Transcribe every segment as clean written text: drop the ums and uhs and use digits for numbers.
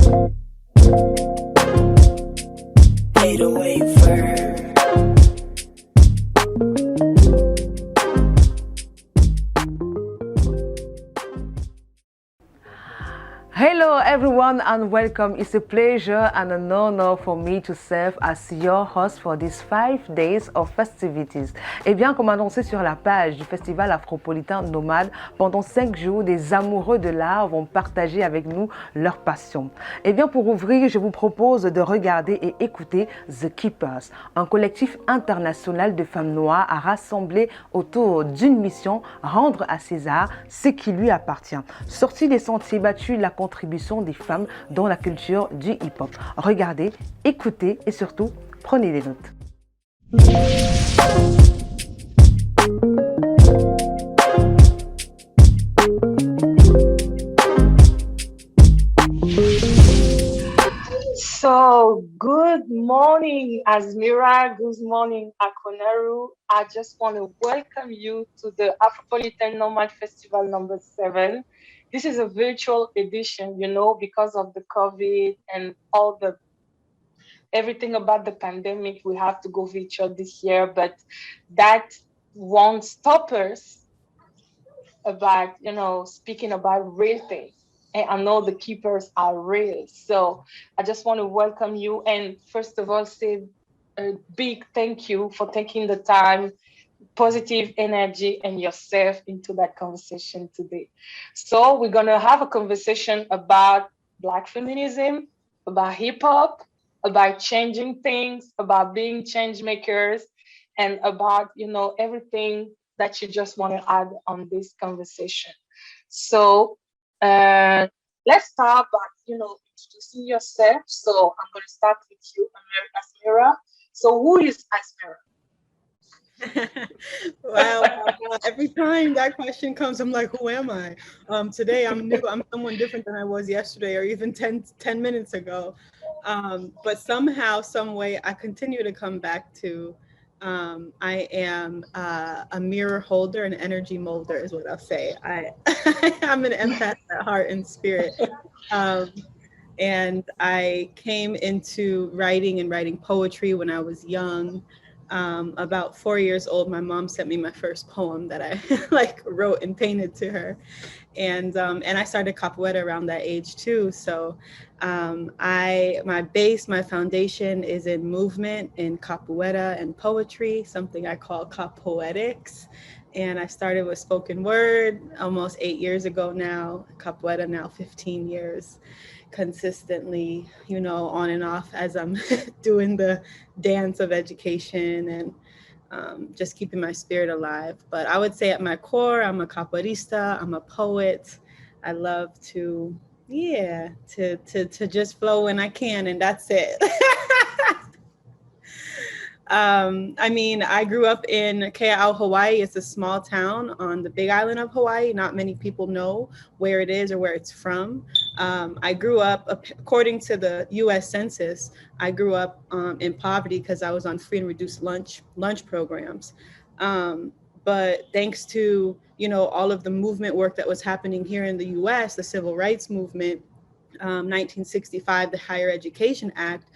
Hello everyone and welcome. It's a pleasure and an honor for me to serve as your host for these 5 days of festivities. Eh bien, comme annoncé sur la page du festival AFROPOLITAIN NOMADE, pendant 5 jours, des amoureux de l'art vont partager avec nous leur passion. Eh bien, pour ouvrir, je vous propose de regarder et écouter theKEEPERS, un collectif international de femmes noires à rassembler autour d'une mission, rendre à César ce qui lui appartient. Sortie des sentiers battus, la contribution des femmes dans la culture du hip-hop. Regardez, écoutez et surtout, prenez des notes. So, good morning, AZMERA. Good morning, AKUA. I just want to welcome you to the AFROPOLITAIN NOMADE Festival number 7. This is a virtual edition, because of the COVID and everything about the pandemic. We have to go virtual this year, but that won't stop us about, speaking about real things. And I know the keepers are real. So I just want to welcome you. And first of all, say a big thank you for taking the time, positive energy, and yourself into that conversation today. So we're going to have a conversation about Black feminism, about hip hop, about changing things, about being change makers, and about, everything that you just want to add on this conversation. So let's start by, introducing yourself. So I'm going to start with you, AZMERA. So who is AZMERA? Wow. Every time that question comes, I'm like, who am I? Today I'm new. I'm someone different than I was yesterday or even 10 minutes ago. But somehow, some way, I continue to come back to I am a mirror holder, an energy molder is what I'll say. I'm an empath at heart and spirit. And I came into writing poetry when I was young. About 4 years old, my mom sent me my first poem that I wrote and painted to her. And I started capoeira around that age too. So my foundation is in movement, in capoeira and poetry, something I call capoetics. And I started with spoken word almost 8 years ago now, capoeira now 15 years, consistently, on and off as I'm doing the dance of education and just keeping my spirit alive. But I would say at my core, I'm a capoeirista, I'm a poet. I love to just flow when I can, and that's it. I grew up in Kea'au, Hawaii. It's a small town on the Big Island of Hawaii. Not many people know where it is or where it's from. I grew up, according to the U.S. Census, I grew up in poverty because I was on free and reduced lunch programs. But thanks to, all of the movement work that was happening here in the U.S., the Civil Rights Movement, 1965, the Higher Education Act,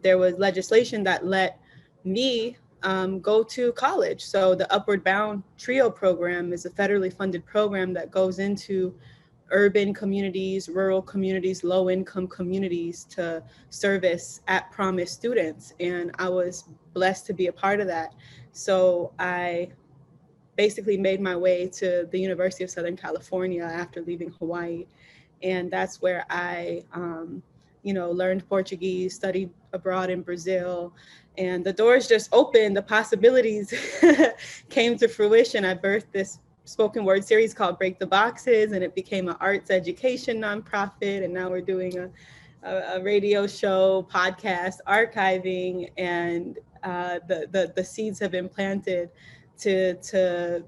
there was legislation that let me go to college. So the Upward Bound TRIO program is a federally funded program that goes into urban communities, rural communities, low-income communities to service at-promise students. And I was blessed to be a part of that. So I basically made my way to the University of Southern California after leaving Hawaii. And that's where I, learned Portuguese, studied abroad in Brazil, and the doors just opened. The possibilities came to fruition. I birthed this spoken word series called Break the Boxes, and it became an arts education nonprofit. And now we're doing a radio show, podcast, archiving, and the seeds have been planted to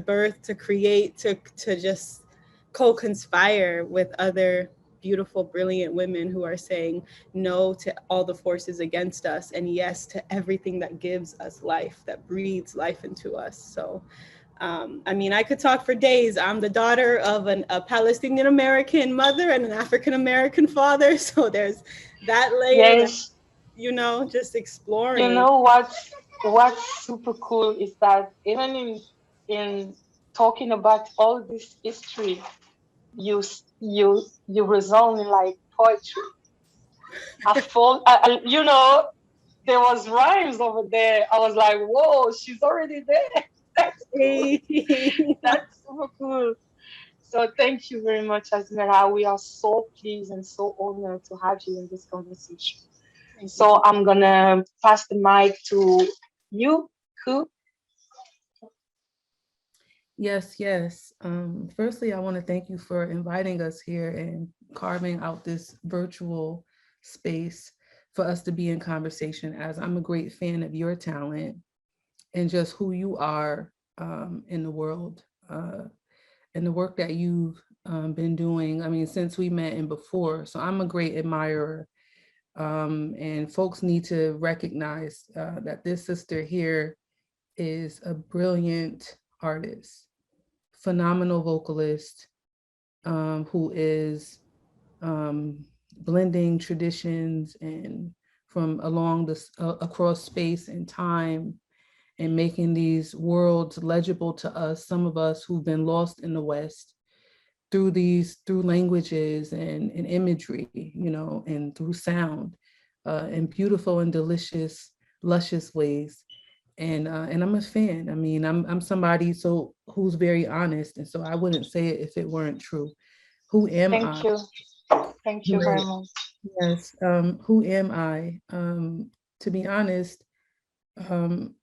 birth, to create, to just co-conspire with other beautiful, brilliant women who are saying no to all the forces against us and yes to everything that gives us life, that breathes life into us. So I mean, I could talk for days. I'm the daughter of a Palestinian American mother and an African American father. So there's that layer that, Yes. you know, just You exploring. know what's super cool is that even in talking about all this history, you resound in like poetry. I felt, you know, there was rhymes over there. I was like, whoa, she's already there. That's cool. That's super cool. So thank you very much, Azmera. We are so pleased and so honored to have you in this conversation. Thank you. So I'm gonna pass the mic to you, Ku. Yes, yes. Firstly, I want to thank you for inviting us here and carving out this virtual space for us to be in conversation, as I'm a great fan of your talent and just who you are in the world and the work that you've been doing. I mean, since we met and before. So I'm a great admirer. And folks need to recognize that this sister here is a brilliant artist, phenomenal vocalist, who is blending traditions and from along this across space and time, and making these worlds legible to us, some of us who've been lost in the West, through languages and imagery, you know, and through sound, in beautiful and delicious, luscious ways. And I'm a fan. I mean, I'm somebody who's very honest, and so I wouldn't say it if it weren't true. Who am I? Thank you. Thank you very Right. much. Yes. Who am I? To be honest, um,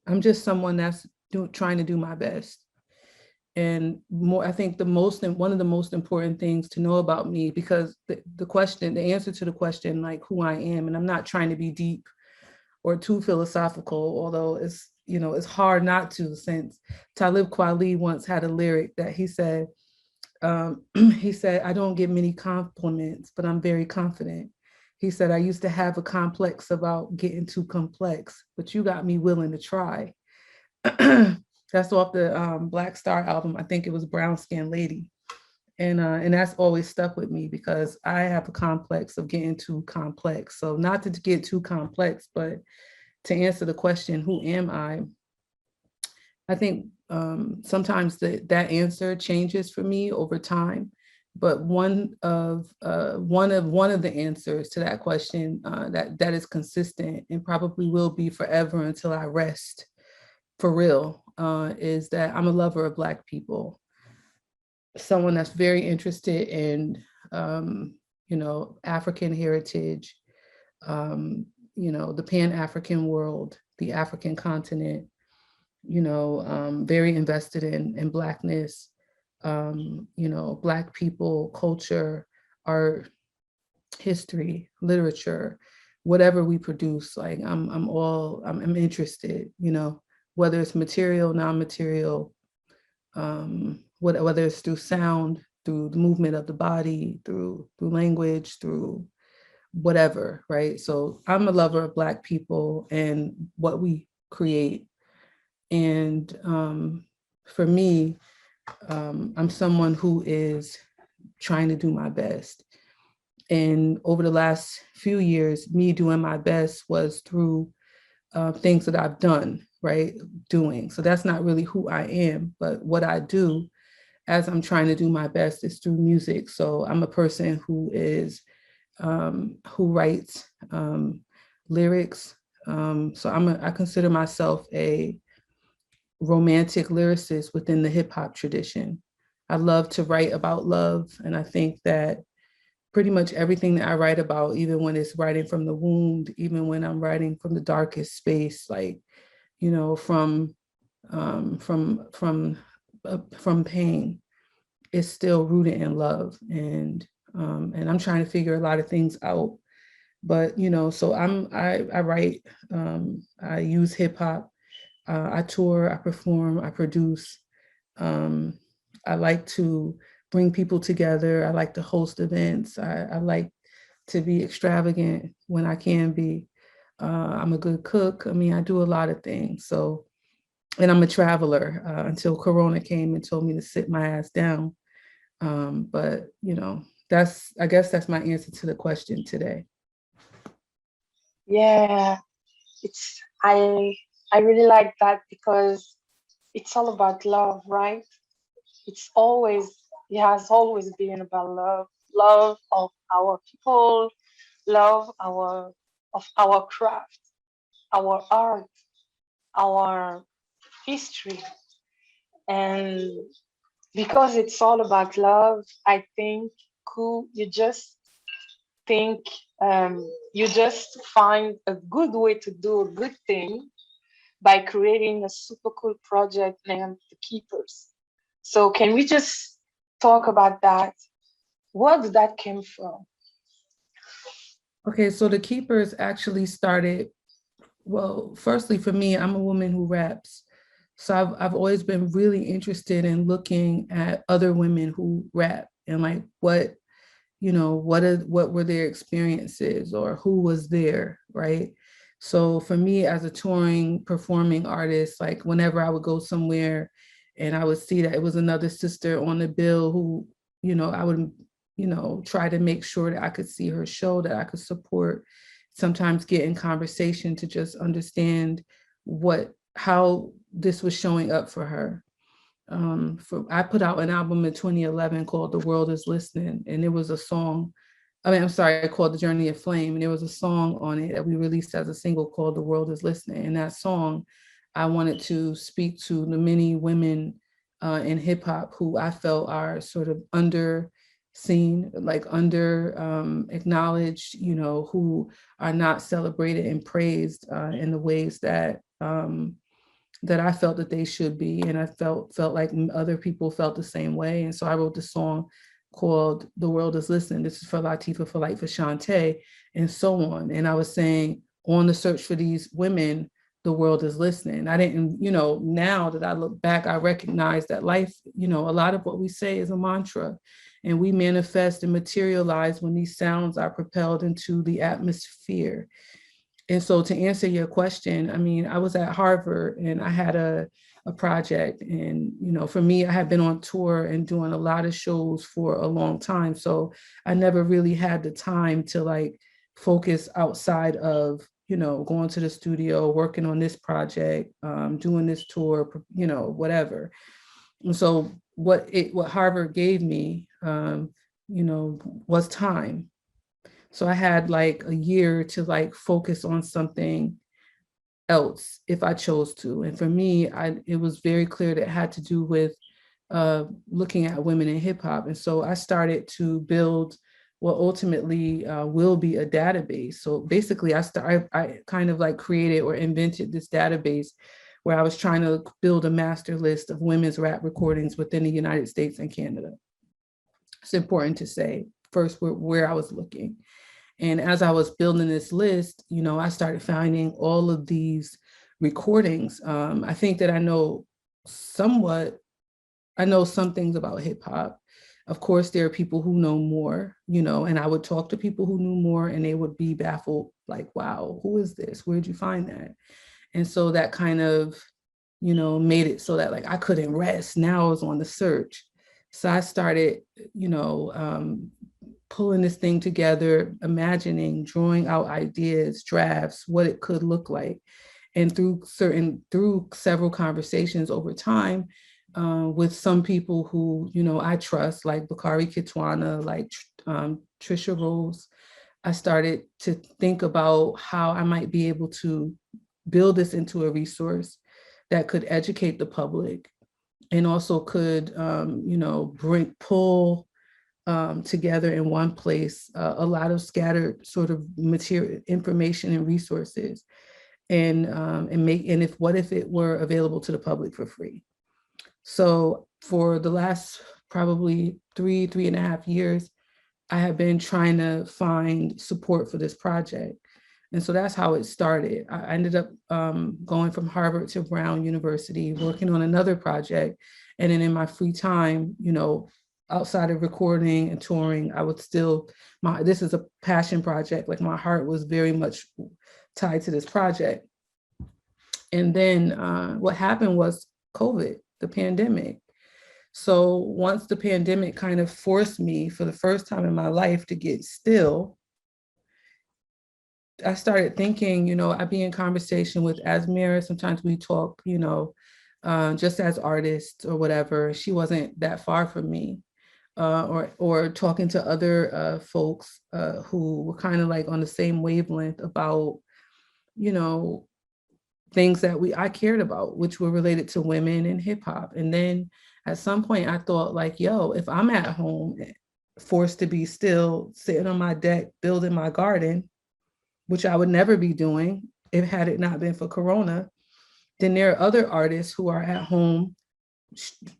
I'm just someone that's trying to do my best. And more, I think one of the most important things to know about me, because the answer to the question, like who I am, and I'm not trying to be deep or too philosophical, although it's hard not to, since Talib Kweli once had a lyric that he said, he said, I don't get many compliments, but I'm very confident. He said, I used to have a complex about getting too complex, but you got me willing to try. That's off the Black Star album. I think it was Brown Skin Lady. And that's always stuck with me because I have a complex of getting too complex. So not to get too complex, but to answer the question, who am I think sometimes that answer changes for me over time. But one of the answers to that question that is consistent and probably will be forever until I rest for real, is that I'm a lover of Black people, someone that's very interested in African heritage, the Pan-African world, the African continent, very invested in Blackness, Black people, culture, art, history, literature, whatever we produce. Like I'm interested, whether it's material, non-material, whether it's through sound, through the movement of the body, through language, through whatever, right? So I'm a lover of Black people and what we create. And for me, I'm someone who is trying to do my best. And over the last few years, me doing my best was through things that I've done, right? Doing. So that's not really who I am, but what I do as I'm trying to do my best is through music. So I'm a person who writes lyrics. So I consider myself a romantic lyricist within the hip hop tradition. I love to write about love. And I think that pretty much everything that I write about, even when it's writing from the wound, even when I'm writing from the darkest space, like, from pain, is still rooted in love. And I'm trying to figure a lot of things out. But, so I write, I use hip hop, I tour, I perform, I produce. I like to bring people together. I like to host events. I like to be extravagant when I can be. I'm a good cook. I mean, I do a lot of things. So and I'm a traveler until Corona came and told me to sit my ass down. But you know, I guess that's my answer to the question today. Yeah, it's I really like that because it's all about love, right? It's always it has always been about love, love of our people, love of our craft, our art, our history, and because it's all about love, I think cool. Think you just find a good way to do a good thing by creating a super cool project named The Keepers. So can we just talk about that? Where did that came from? Okay, so the Keepers actually started, well, firstly, for me, I'm a woman who raps. So I've always been really interested in looking at other women who rap and like what, you know, what were their experiences or who was there, right? So for me as a touring performing artist, like whenever I would go somewhere and I would see that it was another sister on the bill who, you know, I would, you know, try to make sure that I could see her show, that I could support, sometimes get in conversation to just understand how this was showing up for her. I put out an album in 2011 called The World Is Listening, and there was a song, I'm sorry, called The Journey of Flame, and there was a song on it that we released as a single called The World Is Listening. And that song, I wanted to speak to the many women in hip hop who I felt are sort of seen, like acknowledged, you know, who are not celebrated and praised in the ways that that I felt that they should be. And I felt like other people felt the same way. And so I wrote the song called The World Is Listening. This is for Latifah, for like for Shantae, and so on. And I was saying, on the search for these women, the world is listening. I didn't, you know, now that I look back, I recognize that life, you know, a lot of what we say is a mantra, and we manifest and materialize when these sounds are propelled into the atmosphere. And so to answer your question, I mean, I was at Harvard and I had a project, and, you know, for me, I had been on tour and doing a lot of shows for a long time. So I never really had the time to like focus outside of, you know, going to the studio, working on this project, doing this tour, you know, whatever. And so what Harvard gave me, you know, was time. So I had like a year to like focus on something else if I chose to. And for me, it was very clear that it had to do with looking at women in hip hop. And so I started to build what ultimately will be a database. So basically I kind of like created or invented this database where I was trying to build a master list of women's rap recordings within the United States and Canada. It's important to say first where I was looking. And as I was building this list, you know, I started finding all of these recordings. I think that I know some things about hip hop. Of course, there are people who know more, you know, and I would talk to people who knew more and they would be baffled, like, wow, who is this? Where'd you find that? And so that kind of, you know, made it so that like I couldn't rest. Now I was on the search. So I started, you know, pulling this thing together, imagining, drawing out ideas, drafts, what it could look like. And through several conversations over time with some people who, you know, I trust, like Bakari Kitwana, like Trisha Rose, I started to think about how I might be able to build this into a resource that could educate the public and also could, you know, pull together in one place a lot of scattered sort of material, information and resources, and what if it were available to the public for free? So for the last probably 3.5 years, I have been trying to find support for this project. And so that's how it started. I ended up going from Harvard to Brown University, working on another project. And then in my free time, you know, outside of recording and touring, I would still, this is a passion project. Like my heart was very much tied to this project. And then what happened was COVID, the pandemic. So once the pandemic kind of forced me for the first time in my life to get still, I started thinking, you know, I'd be in conversation with AZMERA. Sometimes we talk, you know, just as artists or whatever. She wasn't that far from me. Or talking to other folks who were kind of like on the same wavelength about, you know, things that I cared about, which were related to women and hip hop. And then at some point I thought like, yo, if I'm at home forced to be still, sitting on my deck, building my garden, which I would never be doing if had it not been for Corona, then there are other artists who are at home,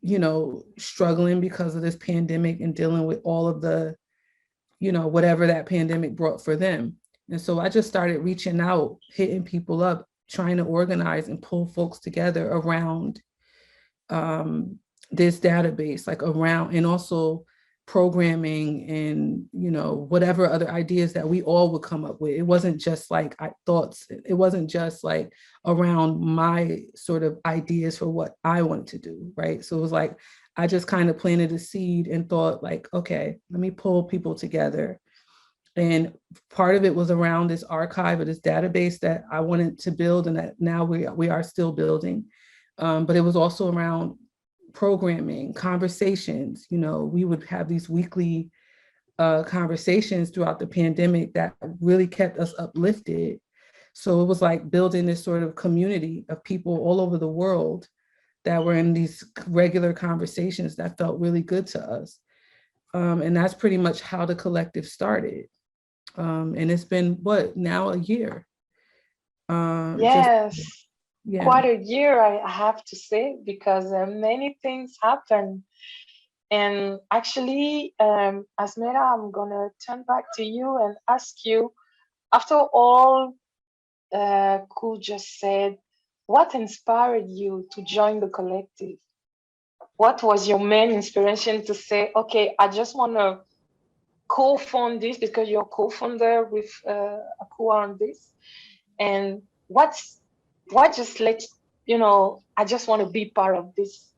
you know, struggling because of this pandemic and dealing with all of the, you know, whatever that pandemic brought for them. And so I just started reaching out, hitting people up, trying to organize and pull folks together around this database, like around, and also programming and, you know, whatever other ideas that we all would come up with. It wasn't just like thoughts. It wasn't just like around my sort of ideas for what I wanted to do, right? So it was like, I just kind of planted a seed and thought like, okay, let me pull people together. And part of it was around this archive or this database that I wanted to build and that now we are still building. But it was also around programming, conversations. You know, we would have these weekly conversations throughout the pandemic that really kept us uplifted. So it was like building this sort of community of people all over the world that were in these regular conversations that felt really good to us. And that's pretty much how the collective started. And it's been, what, now a year? Yes, Yeah. quite a year, I have to say, because many things happen. And actually, AZMERA, I'm going to turn back to you and ask you, after all Ku just said, what inspired you to join the collective? What was your main inspiration to say, okay, I just want to co-fund this, because you're co-founder with AKUA on this? And what just let you know, I just want to be part of this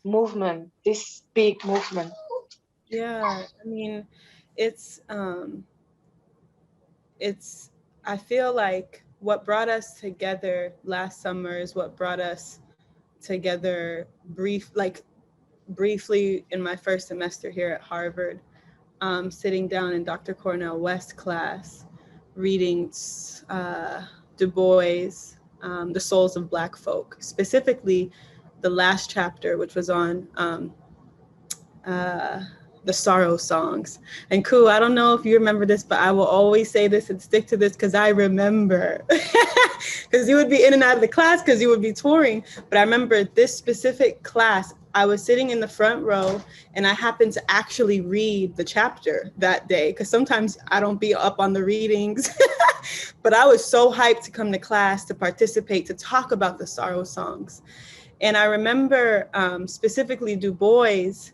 movement, this big movement? Yeah, I mean, it's I feel like what brought us together last summer is what brought us together briefly in my first semester here at Harvard, sitting down in Dr. Cornell West's class, reading Du Bois, The Souls of Black Folk, specifically the last chapter, which was on the sorrow songs. And Ku, I don't know if you remember this, but I will always say this and stick to this because I remember. Because you would be in and out of the class because you would be touring. But I remember this specific class, I was sitting in the front row and I happened to actually read the chapter that day, because sometimes I don't be up on the readings. But I was so hyped to come to class, to participate, to talk about the sorrow songs. And I remember specifically Du Bois,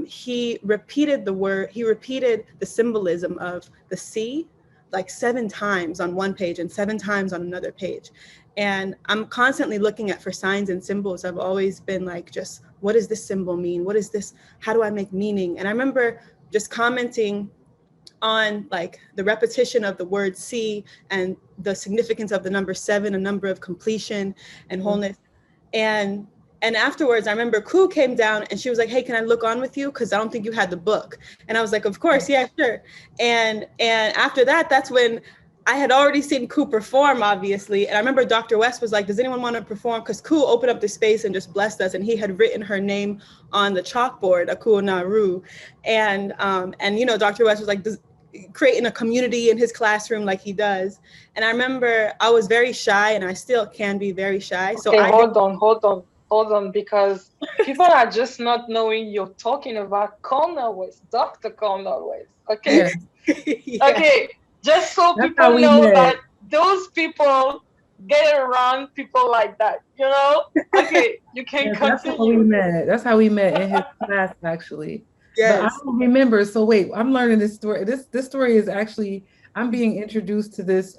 he repeated the symbolism of the sea like 7 times on one page and 7 times on another page. And I'm constantly looking for signs and symbols. I've always been like, just what does this symbol mean? What is this? How do I make meaning? And I remember just commenting on like the repetition of the word sea and the significance of the number 7, a number of completion and wholeness. And afterwards, I remember Ku came down and she was like, hey, can I look on with you? Because I don't think you had the book. And I was like, of course, yeah, sure. And after that, that's when I had already seen Ku perform, obviously. And I remember Dr. West was like, does anyone want to perform? Because Ku opened up the space and just blessed us. And he had written her name on the chalkboard, AKUA NARU. And you know, Dr. West was like, creating a community in his classroom like he does. And I remember I was very shy, and I still can be very shy. Okay, so hold on, because people are just not knowing you're talking about Cornel West, Dr. Cornel West. Okay. Yeah. Okay, just so That's people know that those people get around people like that, you know? Okay, you can continue. That's how we met. That's how we met in his class, actually. Yes. But I don't remember. So wait, I'm learning this story. This story is actually, I'm being introduced to this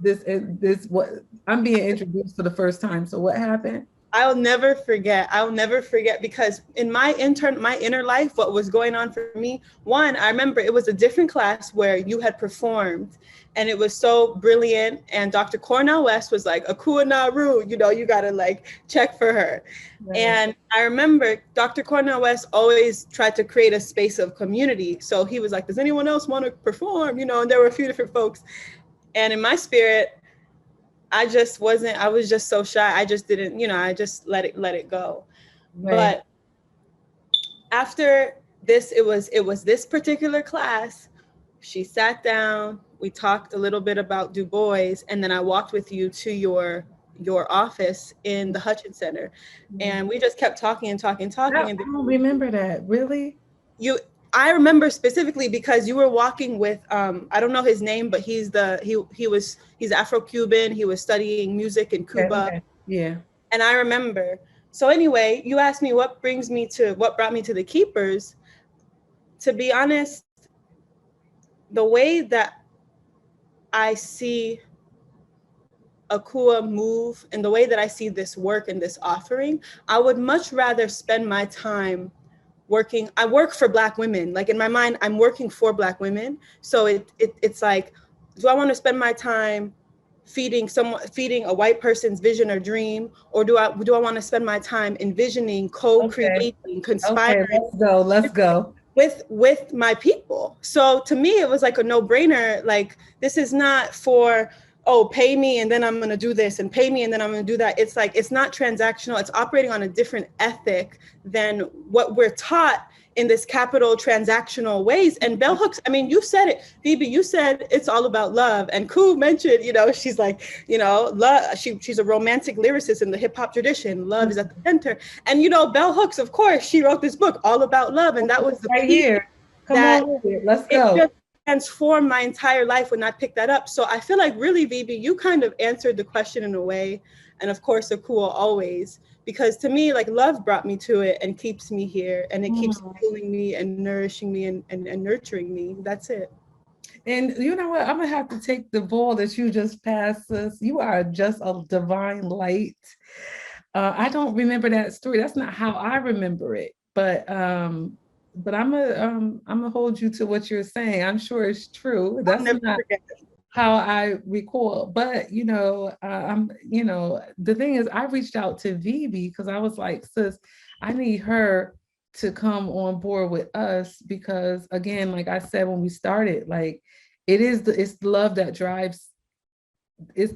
this what I'm being introduced for the first time. So what happened? I'll never forget. I'll never forget, because in my inner life, what was going on for me, one, I remember it was a different class where you had performed and it was so brilliant. And Dr. Cornell West was like, AKUA NARU, you know, you got to like check for her. Right. And I remember Dr. Cornell West always tried to create a space of community. So he was like, does anyone else want to perform? You know, and there were a few different folks. And in my spirit, I was just so shy. I just didn't, you know, I just let it go. Right. But after this, it was this particular class. She sat down, we talked a little bit about Du Bois, and then I walked with you to your office in the Hutchins Center. And we just kept talking and talking. I don't remember that, really? I remember specifically because you were walking with, I don't know his name, but he's Afro-Cuban. He was studying music in Cuba. Okay. Yeah. And I remember. So anyway, you asked me what brought me to the Keepers. To be honest, the way that I see AKUA move and the way that I see this work and this offering, I would much rather spend my time working. I work for Black women. Like in my mind, I'm working for Black women. So it's like, do I want to spend my time feeding a white person's vision or dream, or do I want to spend my time envisioning, co-creating, conspiring? Okay, let's go. With my people. So to me, it was like a no-brainer. Like, this is not for, oh, pay me and then I'm going to do this, and pay me and then I'm going to do that. It's like, it's not transactional. It's operating on a different ethic than what we're taught in this capital transactional ways. And bell hooks, I mean, you said it, Phoebe, you said it's all about love. And Koo mentioned, you know, she's like, you know, love, she's a romantic lyricist in the hip hop tradition. Love is at the center. And, you know, bell hooks, of course, she wrote this book all about love. And that was the right here. Come on, let's go. It just transformed my entire life when I picked that up. So I feel like really, Vivi, you kind of answered the question in a way. And of course, AKUA always, because to me, like, love brought me to it and keeps me here, and it keeps fueling me and nourishing me and nurturing me. That's it. And you know what? I'm gonna have to take the ball that you just passed us. You are just a divine light. I don't remember that story. That's not how I remember it. But I'm gonna hold you to what you're saying. I'm sure it's true. That's not how I recall. But you know, the thing is, I reached out to Vivi because I was like, sis, I need her to come on board with us, because again, like I said when we started, like it's love that drives.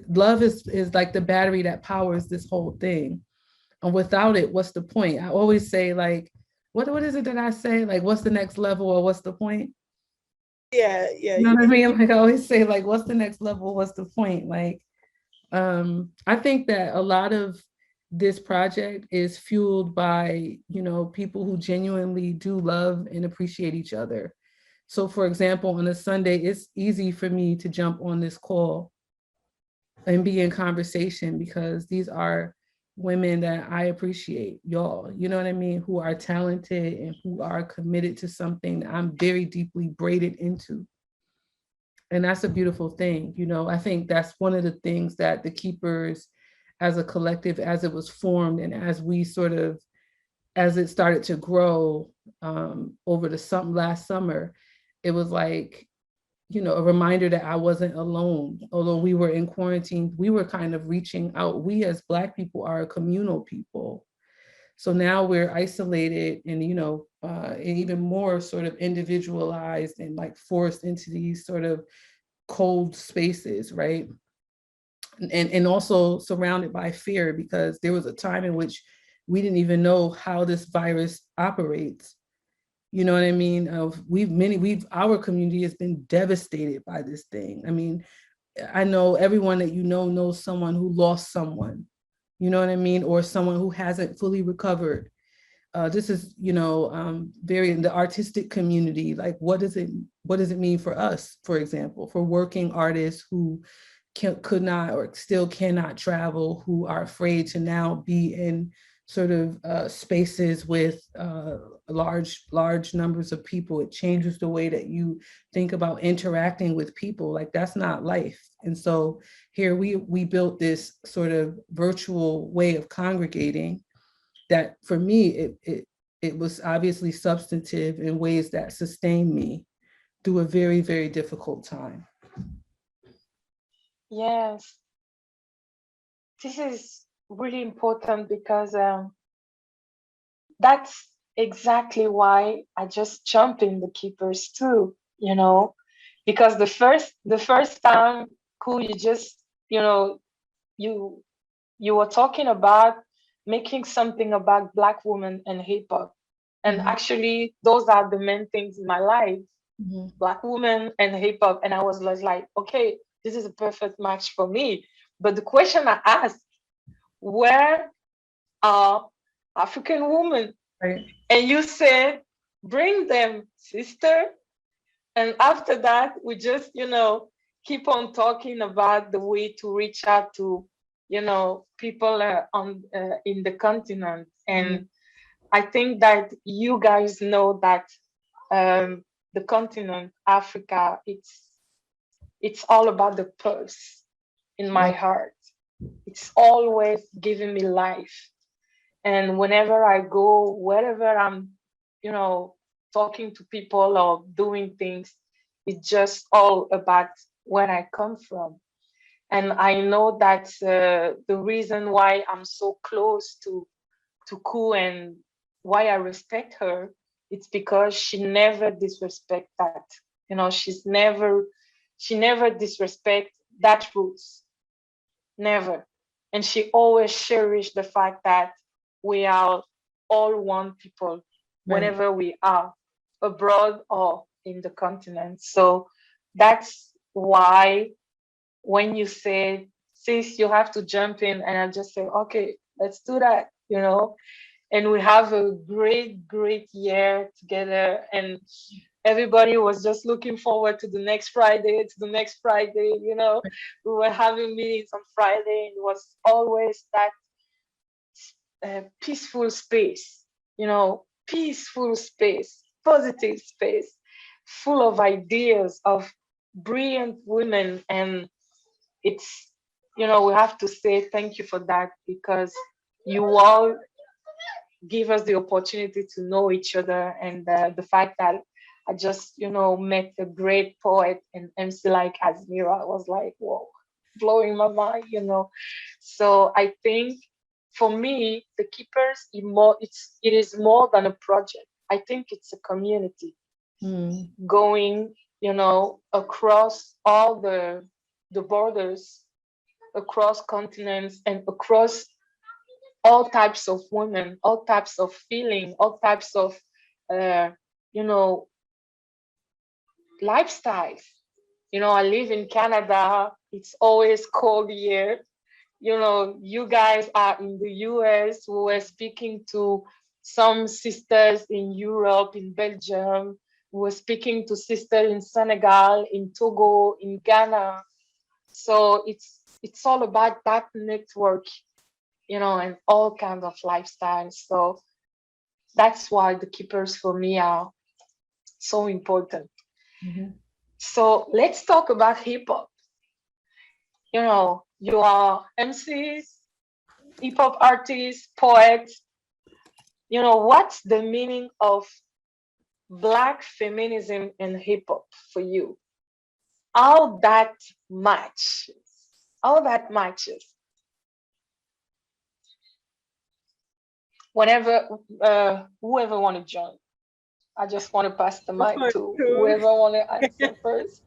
Love is like the battery that powers this whole thing. And without it, what's the point? I always say, like, what is it that I say? Like, what's the next level, or what's the point? Yeah. You know what I mean? Like, I always say, like, what's the next level? What's the point? Like, I think that a lot of this project is fueled by, you know, people who genuinely do love and appreciate each other. So for example, on a Sunday, it's easy for me to jump on this call and be in conversation because these are women that I appreciate, y'all, you know what I mean, who are talented and who are committed to something I'm very deeply braided into. And that's a beautiful thing. You know, I think that's one of the things that the Keepers as a collective, as it was formed and as it started to grow over the last summer, it was like, you know, a reminder that I wasn't alone. Although we were in quarantine, we were kind of reaching out. We as Black people are a communal people. So now we're isolated and, you know, and even more sort of individualized and like forced into these sort of cold spaces, right? And also surrounded by fear, because there was a time in which we didn't even know how this virus operates. You know what I mean? Our community has been devastated by this thing. I mean, I know everyone that you know knows someone who lost someone, you know what I mean? Or someone who hasn't fully recovered. This is, you know, very in the artistic community. Like, what does it mean for us, for example, for working artists who could not or still cannot travel, who are afraid to now be in sort of spaces with large numbers of people. It changes the way that you think about interacting with people. Like, that's not life. And so here we built this sort of virtual way of congregating that, for me, it was obviously substantive in ways that sustained me through a very, very difficult time. Yes, this is really important because that's exactly why I just jumped in the keepers too, because the first time, cool, you just, you were talking about making something about Black women and hip hop. And actually, those are the main things in my life, Black women and hip hop. And I was like, okay, this is a perfect match for me. But the question I asked, where are African women? Right. And you said, bring them, sister. And after that, we just, keep on talking about the way to reach out to, people in the continent. And I think that you guys know that the continent, Africa, it's all about the pulse in my heart. It's always giving me life. And whenever I go, wherever I'm, talking to people or doing things, it's just all about where I come from. And I know that the reason why I'm so close to Ku and why I respect her, it's because she never disrespect that. She never disrespect that roots. Never. And she always cherished the fact that we are all one people, whenever we are abroad or in the continent. So that's why when you say, sis, you have to jump in, and I just say, okay, let's do that, and we have a great year together. And everybody was just looking forward to the next Friday, We were having meetings on Friday, and it was always that peaceful space, peaceful space, positive space, full of ideas, of brilliant women. And it's, we have to say thank you for that, because you all give us the opportunity to know each other. And the fact that I just, met a great poet and MC like AZMERA, I was like, whoa, blowing my mind, So I think for me, the Keepers, it is more than a project. I think it's a community going, across all the borders, across continents, and across all types of women, all types of feeling, all types of, lifestyles. I live in Canada. It's always cold here. You guys are in the US. We were speaking to some sisters in Europe, in Belgium. We were speaking to sisters in Senegal, in Togo, in Ghana. So it's all about that network, and all kinds of lifestyles. So that's why the Keepers for me are so important. So let's talk about hip hop. You are MCs, hip hop artists, poets. What's the meaning of Black feminism in hip hop for you? How that matches. Whenever, whoever want to join. I just want to pass the mic to whoever want to answer first.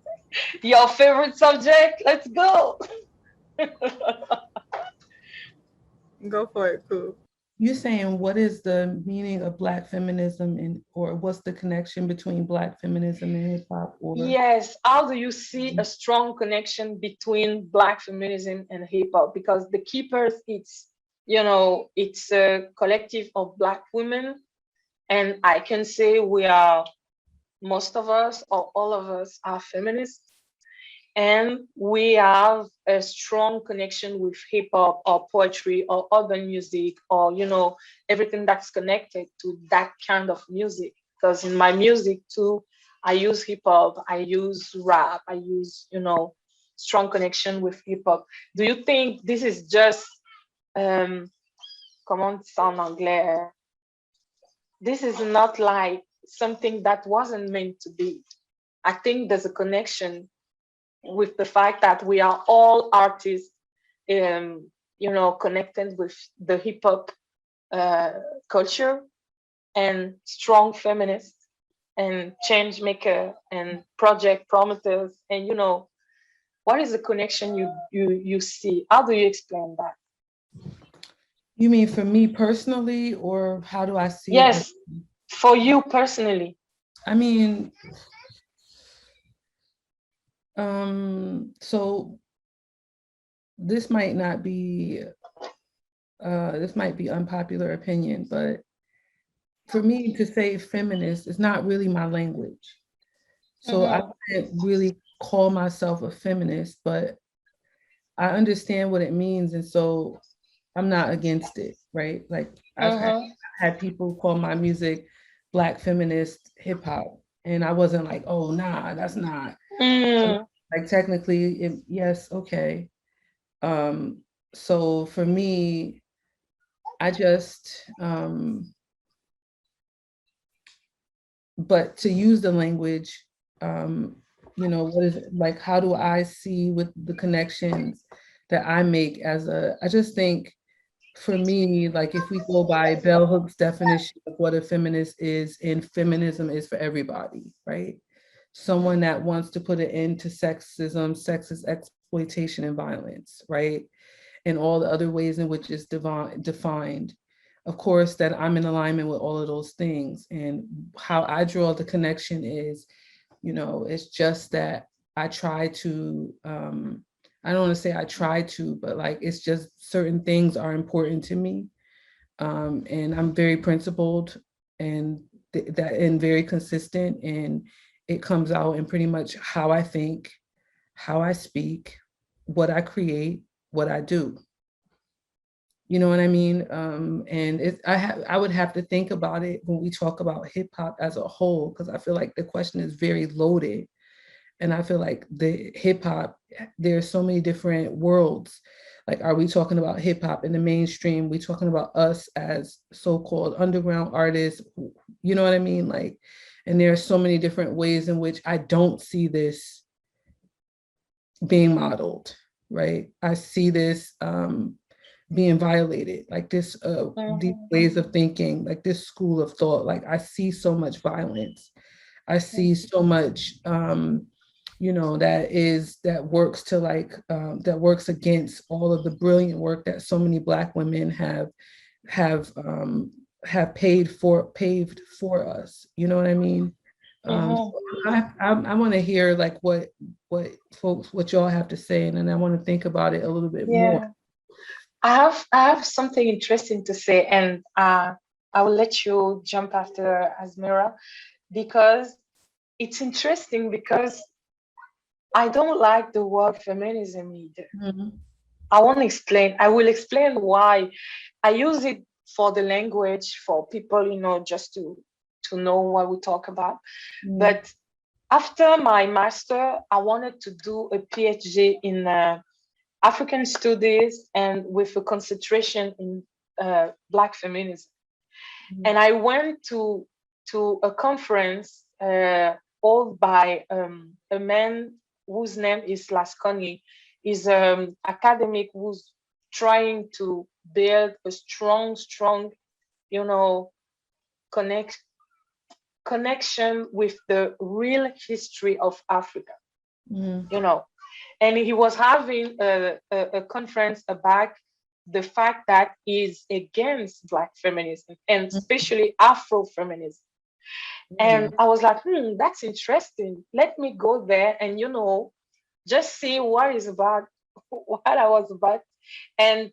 Your favorite subject? Let's go. Go for it, Ku. You're saying, what is the meaning of Black feminism, or what's the connection between Black feminism and hip hop? Yes. How do you see a strong connection between Black feminism and hip hop? Because the Keepers, it's a collective of Black women. And I can say most of us, or all of us, are feminists. and we have a strong connection with hip hop or poetry or urban music, or everything that's connected to that kind of music. Because in my music too, I use hip hop, I use rap, I use strong connection with hip hop. Do you think this is just comment ça en anglais? This is not like something that wasn't meant to be. I think there's a connection with the fact that we are all artists, connected with the hip hop culture, and strong feminists and change maker and project promoters. And what is the connection you see? How do you explain that? You mean for me personally, or how do I see it? Yes, for you personally. I mean, so this might be unpopular opinion, but for me to say feminist is not really my language. So I can't really call myself a feminist, but I understand what it means. And so I'm not against it, right? Like I've had people call my music Black feminist hip hop. And I wasn't like, oh, nah, that's not. Like technically, yes, okay. So for me, I just, but to use the language, what is it, like, how do I see with the connections that I make I just think for me, like if we go by Bell Hooks' definition of what a feminist is, and feminism is for everybody, right? Someone that wants to put an end to sexism, sexist exploitation and violence, right? And all the other ways in which it's defined. Of course, that I'm in alignment with all of those things. And how I draw the connection is, it's just that I try to, I don't want to say I try to, but like, it's just certain things are important to me. And I'm very principled and and very consistent. And it comes out in pretty much how I think, how I speak, what I create, what I do. You know what I mean? And I would have to think about it when we talk about hip hop as a whole, because I feel like the question is very loaded. And I feel like the hip hop, there's so many different worlds. Like, are we talking about hip hop in the mainstream? We talking about us as so-called underground artists? You know what I mean? Like, and there are so many different ways in which I don't see this being modeled, right? I see this being violated, like this, these ways of thinking, like this school of thought. Like I see so much violence. I see so much, that works to like, that works against all of the brilliant work that so many Black women have paved for us. You know what I mean? I want to hear like what folks, what y'all have to say, and then I want to think about it a little bit more. I have something interesting to say, and I will let you jump after AZMERA, because it's interesting, because I don't like the word feminism either. I will explain why. I use it for the language, for people, just to know what we talk about. But after my master, I wanted to do a PhD in African studies, and with a concentration in Black feminism. And I went to a conference held by a man whose name is Lasconi. He's an academic who's trying to build a strong, connection with the real history of Africa. And he was having a conference about the fact that he's against Black feminism, and especially Afrofeminism. And I was like, that's interesting. Let me go there and, just see what I was about. And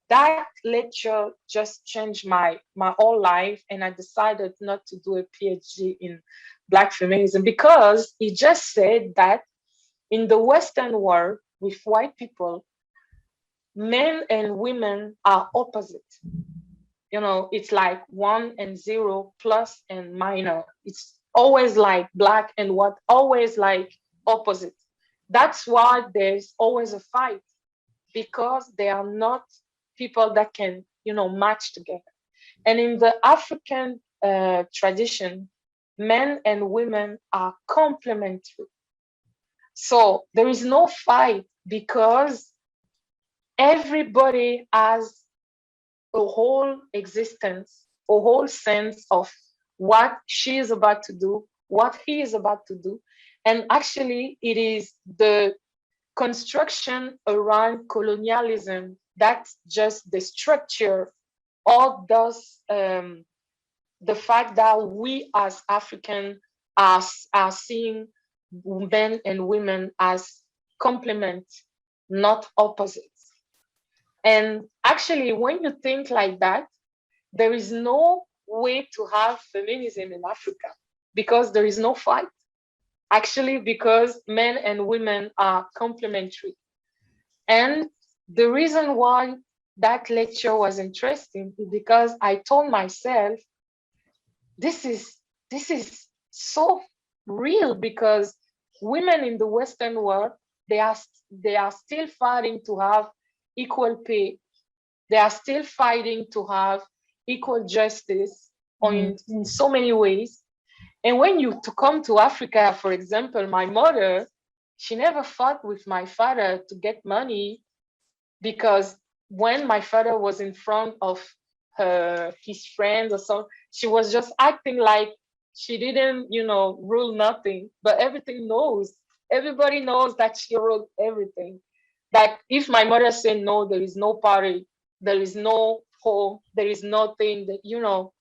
that lecture just changed my whole life. And I decided not to do a PhD in Black feminism, because he just said that in the Western world with white people, men and women are opposite. You know, it's like 1 and 0, plus and minus. It's always like black and white, always like opposite. That's why there's always a fight, because they are not people that can, you know, match together. And in the African tradition, men and women are complementary. So there is no fight, because everybody has a whole existence, a whole sense of what she is about to do, what he is about to do. And actually, it is the construction around colonialism that's just the structure of those, the fact that we as African are seeing men and women as complement, not opposites. And actually, when you think like that, there is no way to have feminism in Africa, because there is no fight. Actually, because men and women are complementary. And the reason why that lecture was interesting is because I told myself, this is so real, because women in the Western world, they are still fighting to have equal pay. They are still fighting to have equal justice in so many ways. And when you to come to Africa, for example, my mother, she never fought with my father to get money, because when my father was in front of his friends or so, she was just acting like she didn't, you know, rule nothing, but everybody knows that she ruled everything. That if my mother said no, there is no party, there is no home, there is nothing that, you know.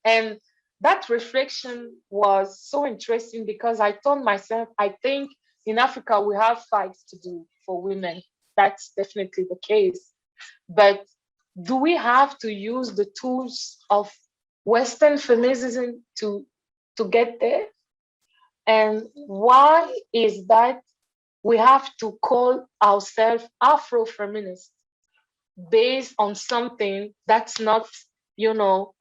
And that reflection was so interesting, because I told myself, I think in Africa we have fights to do for women. That's definitely the case. But do we have to use the tools of Western feminism to get there? And why is that we have to call ourselves Afro-feminists based on something that's not, you know,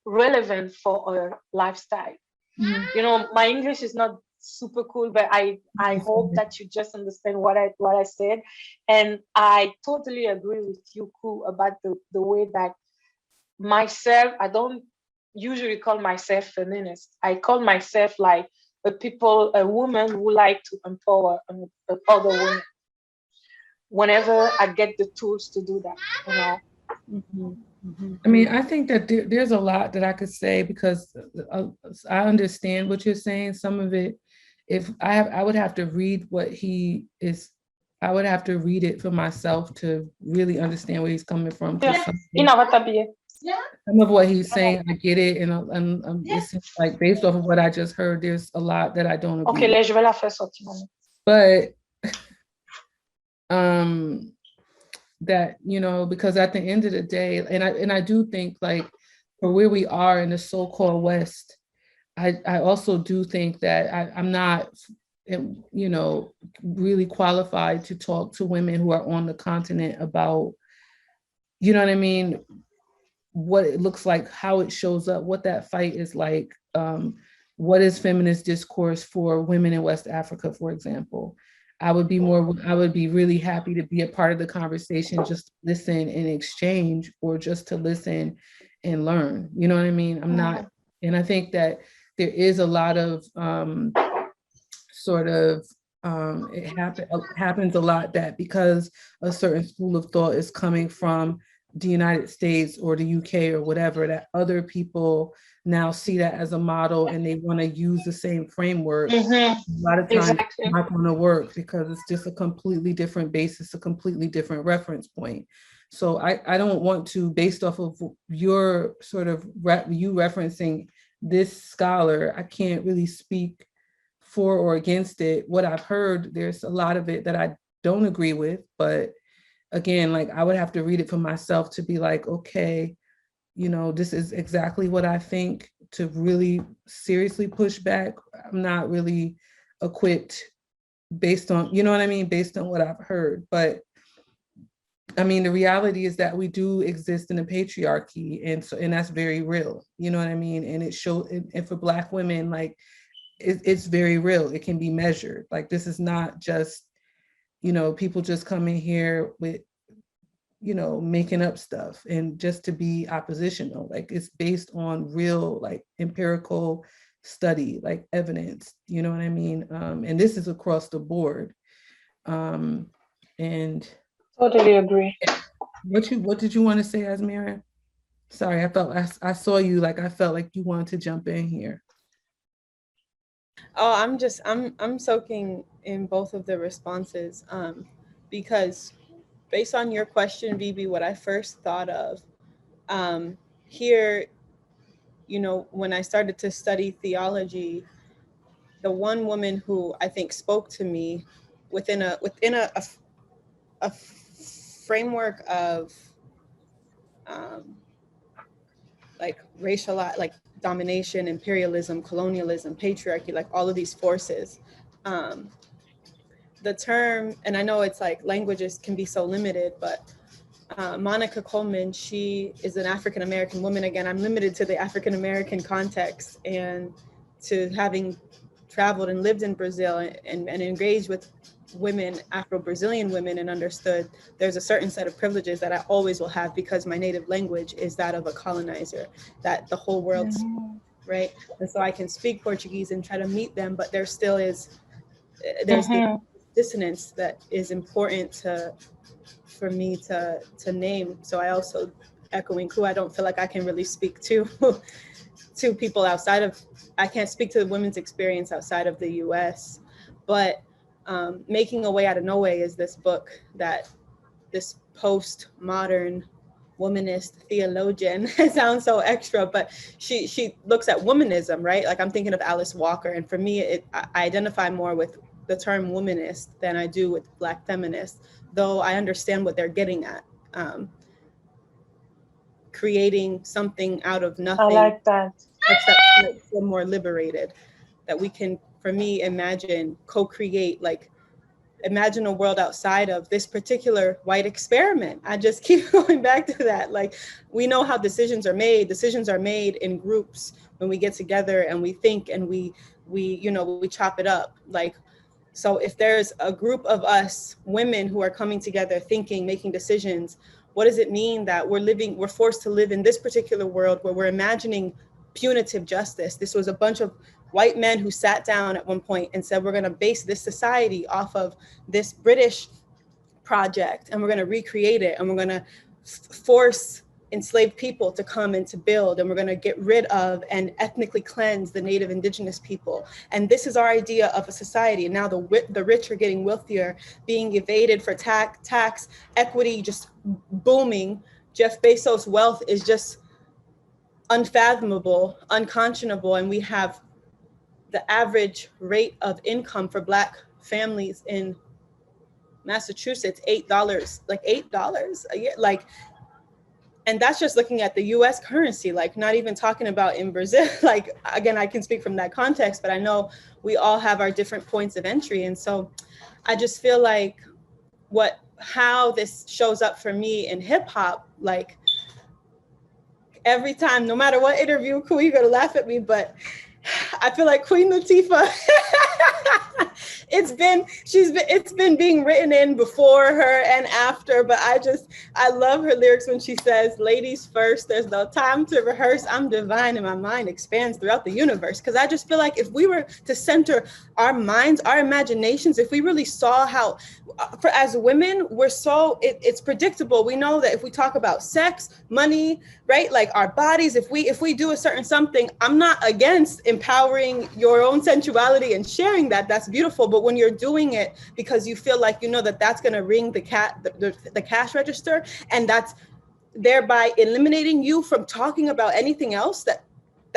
relevant for our lifestyle? You know, my English is not super cool, but I hope that you just understand what I said. And I totally agree with you, Ku, about the way that myself, I don't usually call myself feminist. I call myself like a woman who like to empower other women whenever I get the tools to do that, you know. I mean, I think that there's a lot that I could say, because I understand what you're saying. Some of it, I would have to read what he is. I would have to read it for myself to really understand where he's coming from. Some of what he's saying, I get it, and it's like based off of what I just heard, there's a lot that I don't agree. Okay, je vais la faire sortir. But that, you know, because at the end of the day, and I do think, like, for where we are in the so-called West, I also do think that I'm not, you know, really qualified to talk to women who are on the continent about, you know what I mean, what it looks like, how it shows up, what that fight is like, what is feminist discourse for women in West Africa, for example. I would be really happy to be a part of the conversation, just listen and exchange, or just to listen and learn. You know what I mean? I'm not, and I think that there is a lot of it happens a lot that because a certain school of thought is coming from the United States or the UK or whatever, that other people now see that as a model and they want to use the same framework. A lot of times it's not going to work, because it's just a completely different basis, a completely different reference point. So I don't want to, based off of your sort of you referencing this scholar, I can't really speak for or against it. What I've heard, there's a lot of it that I don't agree with, but again, like, I would have to read it for myself to be like, okay, you know, this is exactly what I think. To really seriously push back, I'm not really equipped based on, you know what I mean, based on what I've heard. But I mean, the reality is that we do exist in a patriarchy, and that's very real. You know what I mean? And it shows, and for Black women, like it's very real. It can be measured. Like this is not just, you know, people just come in here with, you know, making up stuff and just to be oppositional. Like it's based on real, like empirical study, like evidence. You know what I mean? And this is across the board. And Totally agree. what did you want to say, AZMERA? Sorry, I saw you, like I felt like you wanted to jump in here. Oh, I'm soaking in both of the responses, because based on your question, Vivi, what I first thought of here, you know, when I started to study theology, the one woman who I think spoke to me within a framework of like racial, like domination, imperialism, colonialism, patriarchy, like all of these forces. The term, and I know it's like languages can be so limited, but Monica Coleman, she is an African-American woman. Again, I'm limited to the African-American context and to having traveled and lived in Brazil and engaged with women, Afro-Brazilian women, and understood there's a certain set of privileges that I always will have because my native language is that of a colonizer, that the whole world speaks, right? And so I can speak Portuguese and try to meet them, but there still is, there's the dissonance that is important for me to name. So I also, echoing Ku, I don't feel like I can really speak to people outside of, I can't speak to the women's experience outside of the US, but Making a Way Out of No Way is this book that this postmodern womanist theologian, it sounds so extra, but she looks at womanism, right? Like I'm thinking of Alice Walker, and for me, I identify more with the term womanist than I do with Black feminist, though I understand what they're getting at. Creating something out of nothing. I like that. That's more liberated, that we can, for me, imagine, co-create, like imagine a world outside of this particular white experiment. I just keep going back to that. Like, we know how decisions are made. Decisions are made in groups when we get together and we think and we chop it up. Like, so if there's a group of us women who are coming together, thinking, making decisions, what does it mean that we're forced to live in this particular world where we're imagining punitive justice? This was a bunch of white men who sat down at one point and said, we're going to base this society off of this British project, and we're going to recreate it, and we're going to force enslaved people to come and to build, and we're going to get rid of and ethnically cleanse the native indigenous people. And this is our idea of a society. And now the rich are getting wealthier, being evaded for tax equity, just booming. Jeff Bezos' wealth is just unfathomable, unconscionable. And we have the average rate of income for Black families in Massachusetts, $8, like $8 a year, like. And that's just looking at the US currency, like not even talking about in Brazil. Like, again, I can speak from that context, but I know we all have our different points of entry. And so I just feel like how this shows up for me in hip hop, like every time, no matter what interview, Queen, you're gonna laugh at me, but I feel like Queen Latifah, it's been being written in before her and after, but I love her lyrics when she says, ladies first, there's no time to rehearse, I'm divine and my mind expands throughout the universe. Because I just feel like if we were to center our minds, our imaginations, if we really saw how, as women, we're so, it's predictable. We know that if we talk about sex, money, right? Like our bodies, if we do a certain something, I'm not against empowering your own sensuality and sharing that, that's beautiful. But when you're doing it because you feel like, you know, that's going to ring the cash register, and that's thereby eliminating you from talking about anything else that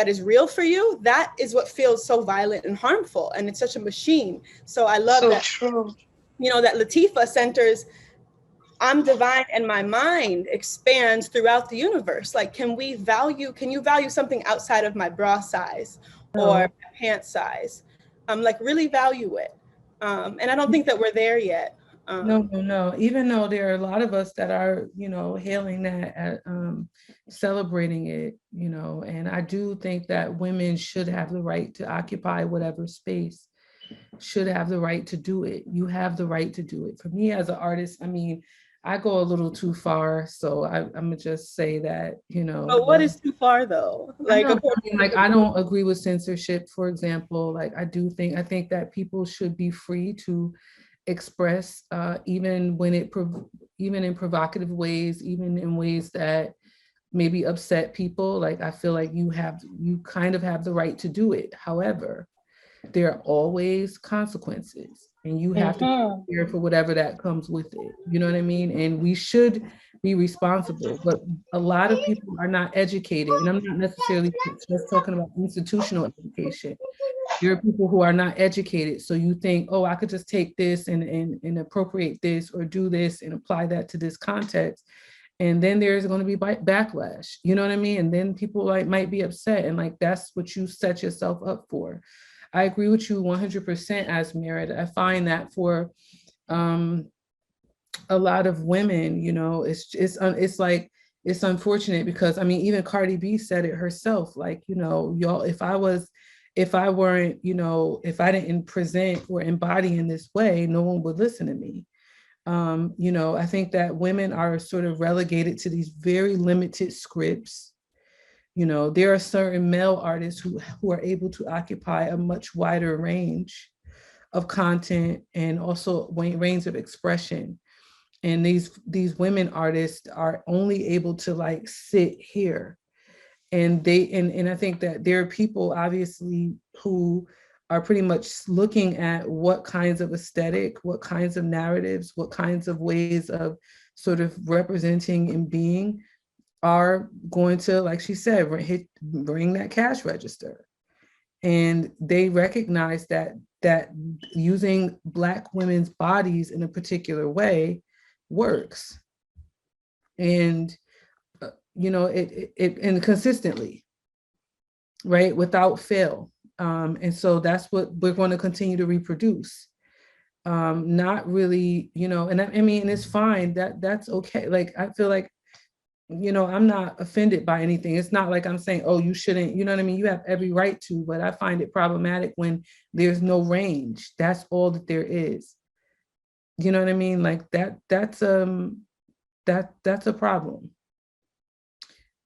is real for you, that is what feels so violent and harmful. And it's such a machine. So I love that. True. You know, that Latifah centers, I'm divine and my mind expands throughout the universe. Like, can you value something outside of my bra size or my pant size? Like, really value it. And I don't think that we're there yet. No. Even though there are a lot of us that are, hailing that, celebrating it, and I do think that women should have the right to occupy whatever space, should have the right to do it. You have the right to do it. For me as an artist, I mean, I go a little too far, so I'm gonna just say that, But what is too far though? Like, I don't agree with censorship, for example. Like, I think that people should be free to express, even in provocative ways, even in ways that maybe upset people. Like, I feel like you kind of have the right to do it. However, there are always consequences, and you have to be prepared for whatever that comes with it. You know what I mean? And we should be responsible, but a lot of people are not educated, and I'm not necessarily just talking about institutional education. There are people who are not educated, so you think, oh, I could just take this and appropriate this or do this and apply that to this context, and then there's going to be backlash. You know what I mean? And then people might be upset, and that's what you set yourself up for. I agree with you 100%, AZMERA. I find that for a lot of women, it's unfortunate, because I mean, even Cardi B said it herself, y'all, if I didn't present or embody in this way, no one would listen to me. I think that women are sort of relegated to these very limited scripts. There are certain male artists who are able to occupy a much wider range of content and also range of expression. And these women artists are only able to sit here. And I think that there are people obviously who are pretty much looking at what kinds of aesthetic, what kinds of narratives, what kinds of ways of sort of representing and being are going to, like she said, bring that cash register. And they recognize that using Black women's bodies in a particular way works. And and consistently, right, without fail. And so that's what we're going to continue to reproduce. Not really, and I mean, it's fine, that's okay. I feel like, I'm not offended by anything. It's not like I'm saying, oh, you shouldn't, you know what I mean? You have every right to, but I find it problematic when there's no range. That's all that there is. You know what I mean? That's a problem.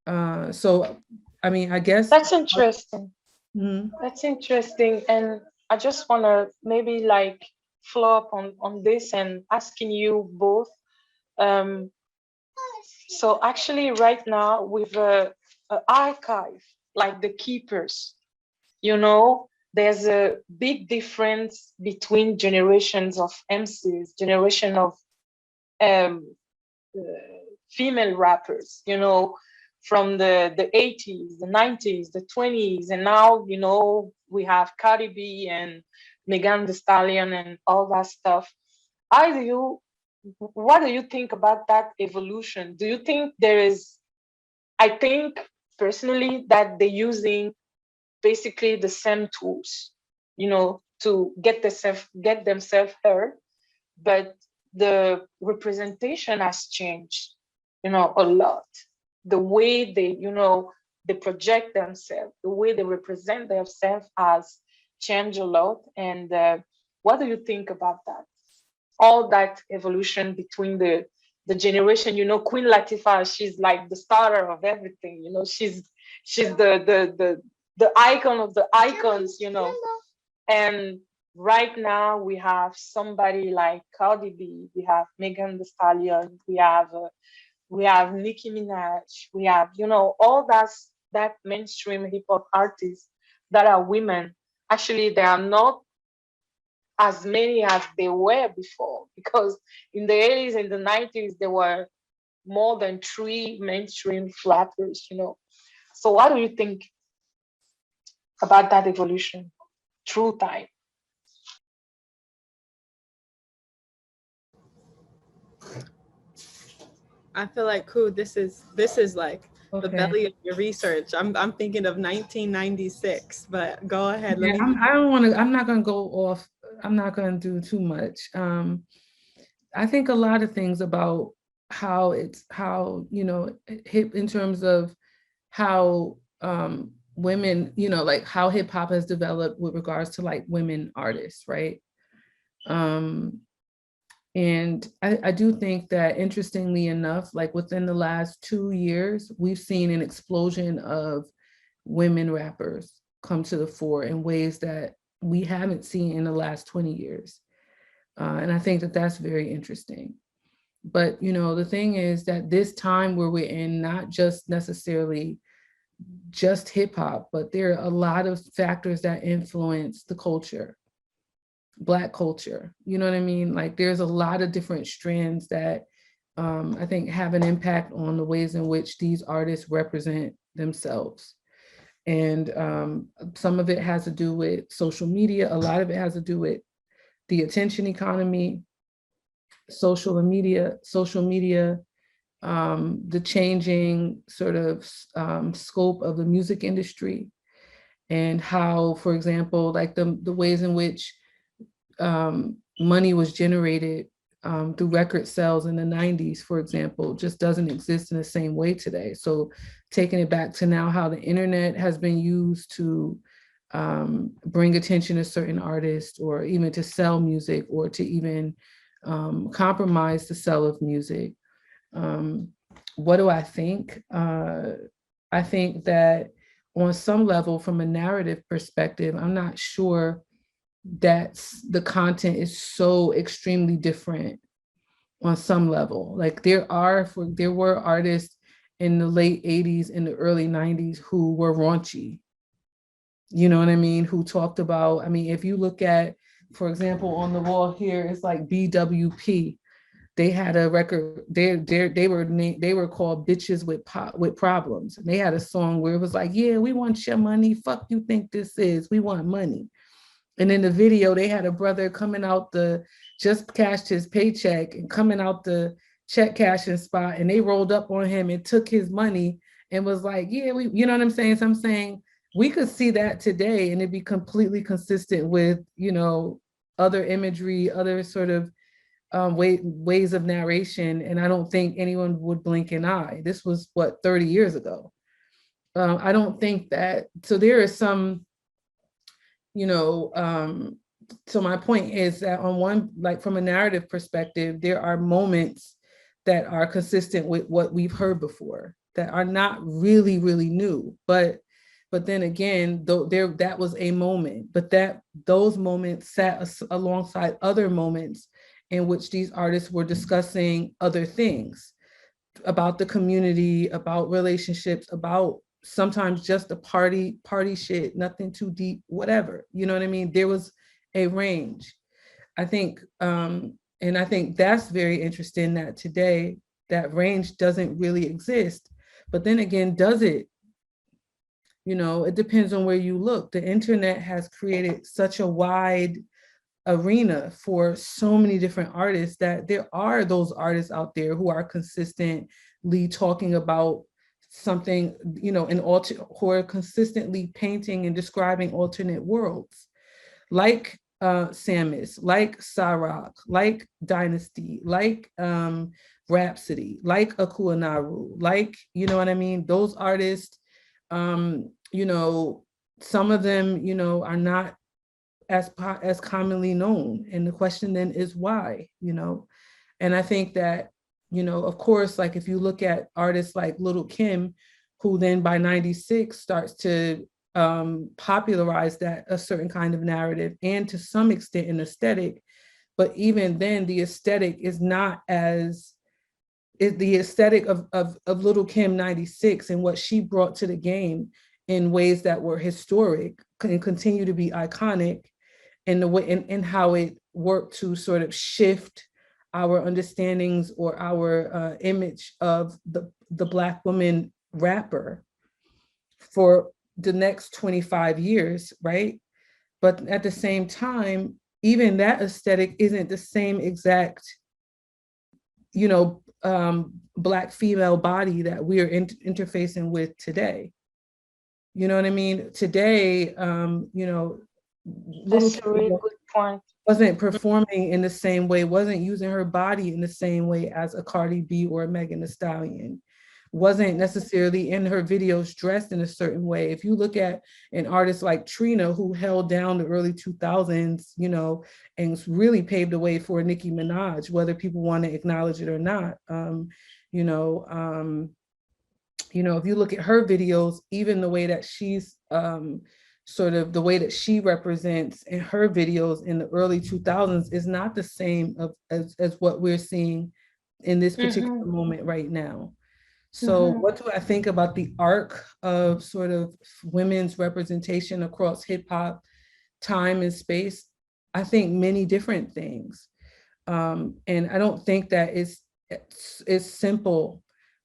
So, I mean, I guess that's interesting. Mm-hmm. That's interesting. And I just want to maybe follow up on this and asking you both. So actually right now with a archive like theKEEPERS, there's a big difference between generations of MCs, generation of female rappers, from the 80s, the 90s, the 20s, and now, we have Cardi B and Megan Thee Stallion and all that stuff. What do you think about that evolution? Do you think I think personally that they're using basically the same tools, to get themselves heard, but the representation has changed, a lot. The way they project themselves, the way they represent themselves has changed a lot. And what do you think about that? All that evolution between the generation, Queen Latifah, she's like the starter of everything, she's the icon of the icons, and right now we have somebody like Cardi B, we have Megan Thee Stallion, we have Nicki Minaj, we have, all that mainstream hip hop artists that are women. Actually, they are not as many as they were before, because in the 80s and the 90s, there were more than 3 mainstream rappers, So what do you think about that evolution through time? I feel like, this is like the belly of your research. I'm thinking of 1996, but go ahead. I'm not going to go off I'm not going to do too much. I think a lot of things about how you know, hip in terms of how women, you know, like how hip hop has developed with regards to like women artists, right? And I do think that, interestingly enough, like within the last 2 years, we've seen an explosion of women rappers come to the fore in ways that we haven't seen in the last 20 years. And I think that that's very interesting. But, you know, the thing is that this time where we're in, not just necessarily just hip hop, but there are a lot of factors that influence the culture. Black culture, you know what I mean? Like there's a lot of different strands that I think have an impact on the ways in which these artists represent themselves. And some of it has to do with social media. A lot of it has to do with the attention economy, social media, the changing sort of scope of the music industry, and how, for example, like the ways in which money was generated through record sales in the 90s, for example, just doesn't exist in the same way today. So taking it back to now, how the internet has been used to bring attention to certain artists, or even to sell music, or to even compromise the sale of music. What do I think? I think that on some level, from a narrative perspective, I'm not sure that the content is so extremely different on some level. Like there were artists in the late 80s and the early 90s who were raunchy. You know what I mean? Who talked about, I mean, if you look at, for example, on the wall here, it's like BWP. They had a record, they were called Bitches with Problems. And they had a song where it was like, yeah, we want your money. Fuck you think this is, we want money. And in the video, they had a brother coming out just cashed his paycheck and coming out the check cashing spot, and they rolled up on him and took his money and was like, yeah, you know what I'm saying? So I'm saying we could see that today and it'd be completely consistent with, you know, other imagery, other sort of ways of narration. And I don't think anyone would blink an eye. This was what, 30 years ago. I don't think that, so there is some, you know, so my point is that on one, like from a narrative perspective, there are moments that are consistent with what we've heard before, that are not really, really new. But then again, that was a moment, but those moments sat alongside other moments in which these artists were discussing other things about the community, about relationships, about sometimes just the party shit, nothing too deep, whatever, you know what I mean? There was a range, I think, and I think that's very interesting that today that range doesn't really exist. But then again, does it? You know, it depends on where you look. The internet has created such a wide arena for so many different artists that there are those artists out there who are consistently talking about something, you know, who are consistently painting and describing alternate worlds, like Samus, like Sarok, like Dynasty, like Rhapsody, like AKUA NARU, like, you know what I mean? Those artists, you know, some of them, you know, are not as commonly known. And the question then is why, you know? And I think that, you know, of course, like if you look at artists like Little Kim, who then by 96 starts to popularize that, a certain kind of narrative, and to some extent an aesthetic. But even then, the aesthetic is not as, the aesthetic of Little Kim 96 and what she brought to the game in ways that were historic and continue to be iconic, and the way and how it worked to sort of shift our understandings or our image of the Black woman rapper for the next 25 years, right? But at the same time, even that aesthetic isn't the same exact, you know, Black female body that we are interfacing with today. You know what I mean? Today, you know, that's a really good point. wasn't performing in the same way, wasn't using her body in the same way as a Cardi B or a Megan Thee Stallion, wasn't necessarily in her videos dressed in a certain way. If you look at an artist like Trina, who held down the early 2000s, you know, and really paved the way for Nicki Minaj, whether people want to acknowledge it or not. You know, if you look at her videos, even the way that she's sort of the way that she represents in her videos in the early 2000s is not the same as what we're seeing in this particular moment right now. So what do I think about the arc of sort of women's representation across hip hop, time and space? I think many different things. And I don't think that it's simple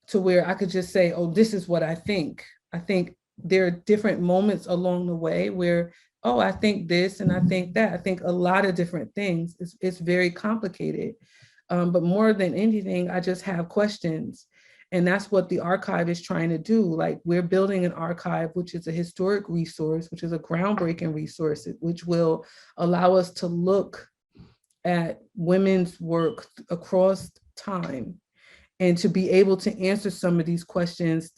to where I could just say, oh, this is what I think. I think there are different moments along the way where, oh, I think this and I think that. I think a lot of different things. It's very complicated. But more than anything, I just have questions. And that's what the archive is trying to do. Like, we're building an archive, which is a historic resource, which is a groundbreaking resource, which will allow us to look at women's work across time and to be able to answer some of these questions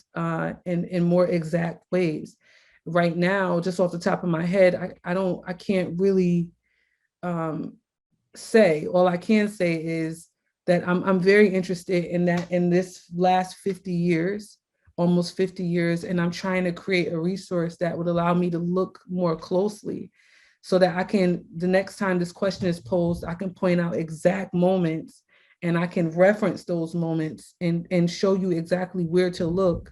in more exact ways. Right now, just off the top of my head, I can't really say. All I can say is that I'm very interested in that in this last 50 years, almost 50 years, and I'm trying to create a resource that would allow me to look more closely so that I can, the next time this question is posed, I can point out exact moments and I can reference those moments and show you exactly where to look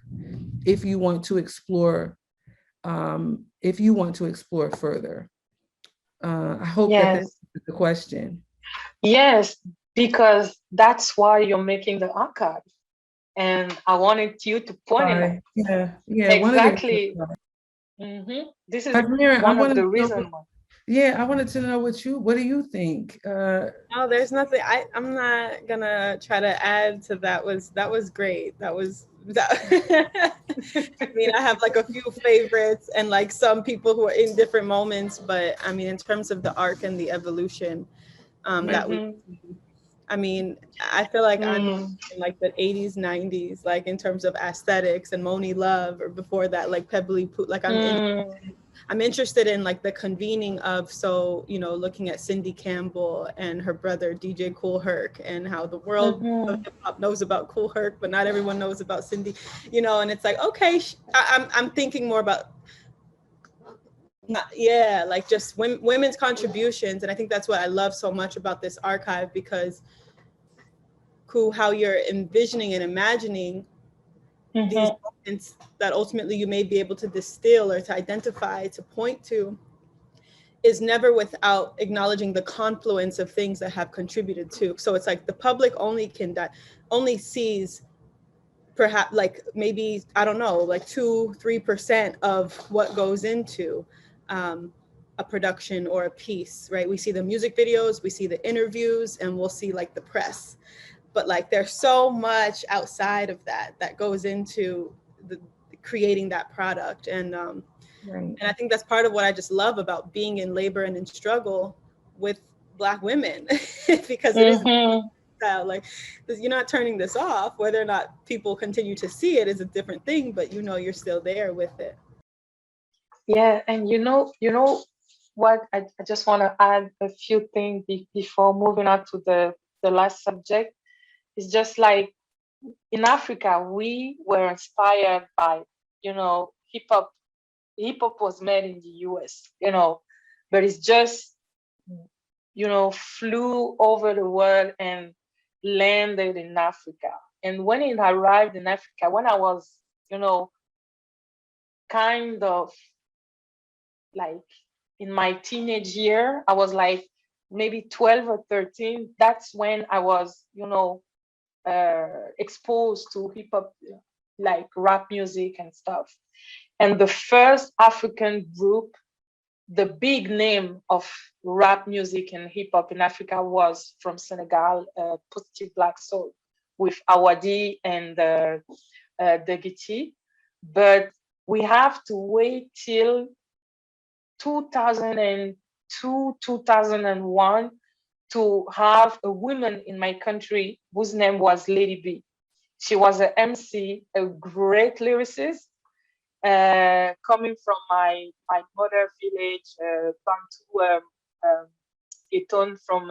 if you want to explore, further. I hope that that's the question. Yes, because that's why you're making the archive. And I wanted you to point it out. Yeah. Exactly. This is AZMERA, one of the reasons. I wanted to know what do you think? No, there's nothing. I'm not gonna try to add to that. That was great. That. I mean, I have like a few favorites and like some people who are in different moments, but I mean, in terms of the arc and the evolution, that we. I mean, I feel like I'm in like the 80s, 90s, like in terms of aesthetics and Moni Love, or before that, like Pebbly Poo. Like I'm interested in like the convening of, so, you know, looking at Cindy Campbell and her brother DJ Kool Herc, and how the world of hip hop knows about Kool Herc, but not everyone knows about Cindy, you know. And it's like, okay, I'm thinking more about, like just women's contributions. And I think that's what I love so much about this archive, because how you're envisioning and imagining these moments that ultimately you may be able to distill or to identify, to point to, is never without acknowledging the confluence of things that have contributed to. So it's like the public only sees perhaps like maybe, I don't know, like 2-3% of what goes into a production or a piece, right? We see the music videos, we see the interviews, and we'll see like the press. But like there's so much outside of that goes into creating that product. And and I think that's part of what I just love about being in labor and in struggle with Black women, because it is like, you're not turning this off. Whether or not people continue to see it is a different thing, but you know you're still there with it. Yeah, and you know what, I just want to add a few things before moving on to the last subject. It's just like in Africa, we were inspired by, you know, hip hop. Hip hop was made in the US, you know, but it's just, you know, flew over the world and landed in Africa. And when it arrived in Africa, when I was, you know, kind of like in my teenage year, I was like maybe 12 or 13. That's when I was, you know, exposed to hip hop, like rap music and stuff. And the first African group, the big name of rap music and hip hop in Africa, was from Senegal, Positive Black Soul, with Awadi and Degiti. But we have to wait till 2002 2001 to have a woman in my country whose name was Lady B. She was an MC, a great lyricist, coming from my mother village, Bantu, Eton from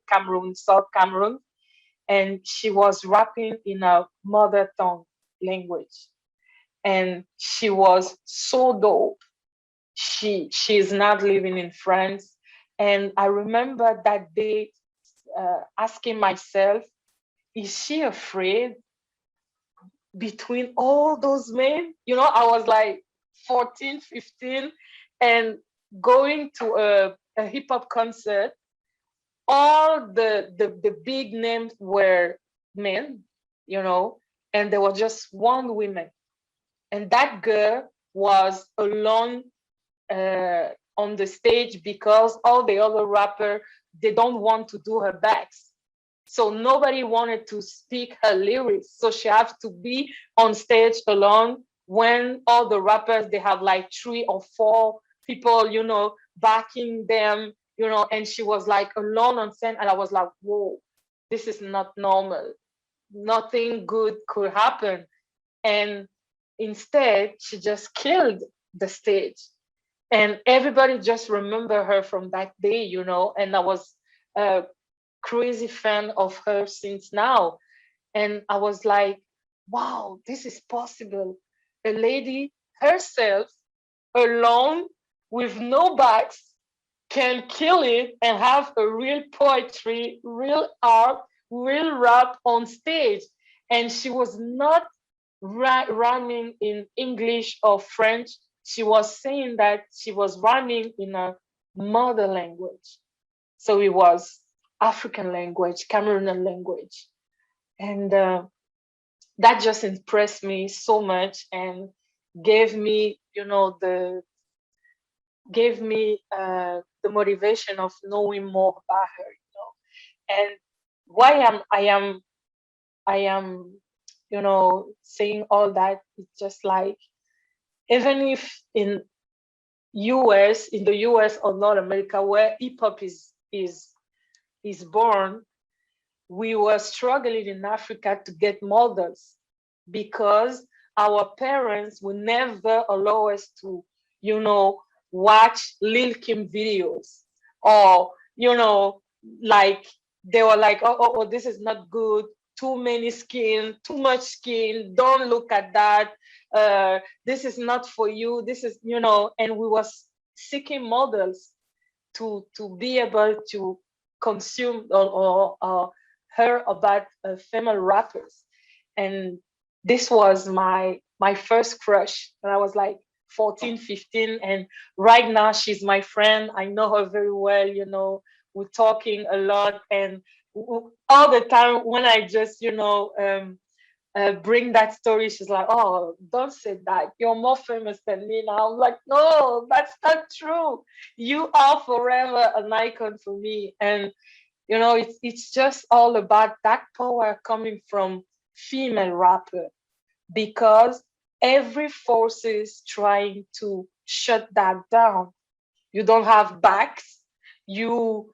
Cameroon, South Cameroon. And she was rapping in a mother tongue language. And she was so dope. She is not living in France. And I remember that day asking myself, is she afraid between all those men? You know, I was like 14, 15 and going to a hip hop concert. All the big names were men, you know, and there was just one woman. And that girl was alone on the stage because all the other rappers, they don't want to do her backs. So nobody wanted to speak her lyrics. So she has to be on stage alone when all the rappers, they have like 3 or 4 people, you know, backing them, you know, and she was like alone on scene. And I was like, whoa, this is not normal. Nothing good could happen. And instead, she just killed the stage. And everybody just remember her from that day, you know, and I was a crazy fan of her since now. And I was like, wow, this is possible. A lady herself, alone, with no backs, can kill it and have a real poetry, real art, real rap on stage. And she was not rhyming in English or French. She was saying that she was rhyming in a mother language. So it was African language, Cameroonian language. And that just impressed me so much and gave me, you know, the motivation of knowing more about her, you know. And why I am, you know, saying all that, it's just like, even if in the US or North America, where hip hop is born, we were struggling in Africa to get models because our parents would never allow us to, you know, watch Lil Kim videos, or, you know, like they were like, oh, this is not good. Too many skin, too much skin. Don't look at that. This is not for you. This is, you know, and we was seeking models to be able to consume or hear about female rappers. And this was my first crush when I was like 14, 15. And right now she's my friend. I know her very well, you know, we're talking a lot. And all the time when I just, you know, bring that story, she's like, oh, don't say that. You're more famous than me now. I'm like, no, that's not true. You are forever an icon for me. And, you know, it's just all about that power coming from female rapper, because every force is trying to shut that down. You don't have backs. You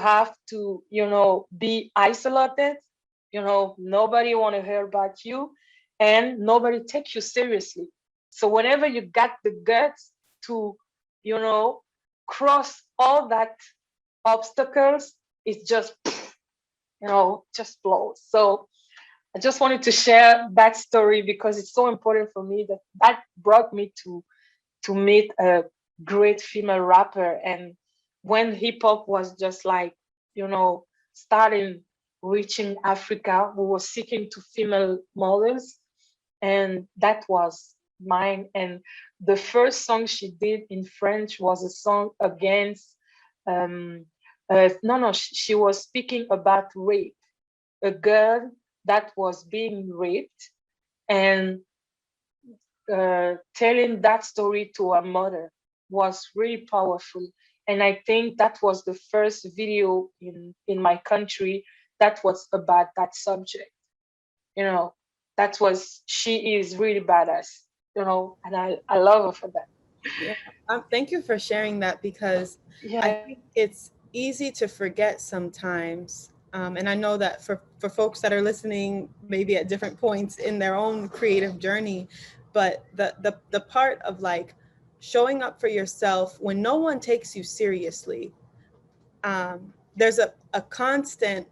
have to, you know, be isolated. You know, nobody want to hear about you, and nobody takes you seriously. So whenever you got the guts to, you know, cross all that obstacles, it just, you know, just blows. So I just wanted to share that story because it's so important for me, that brought me to meet a great female rapper. And when hip hop was just like, you know, starting reaching Africa, we were seeking to female models, and that was mine. And the first song she did in French was a song against, no, she was speaking about rape, a girl that was being raped, and telling that story to her mother was really powerful. And I think that was the first video in my country that was about that subject. You know, she is really badass, you know, and I love her for that. Yeah, thank you for sharing that, because I Yeah. think it's easy to forget sometimes. And I know that for folks that are listening, maybe at different points in their own creative journey, but the part of like showing up for yourself when no one takes you seriously, there's a constant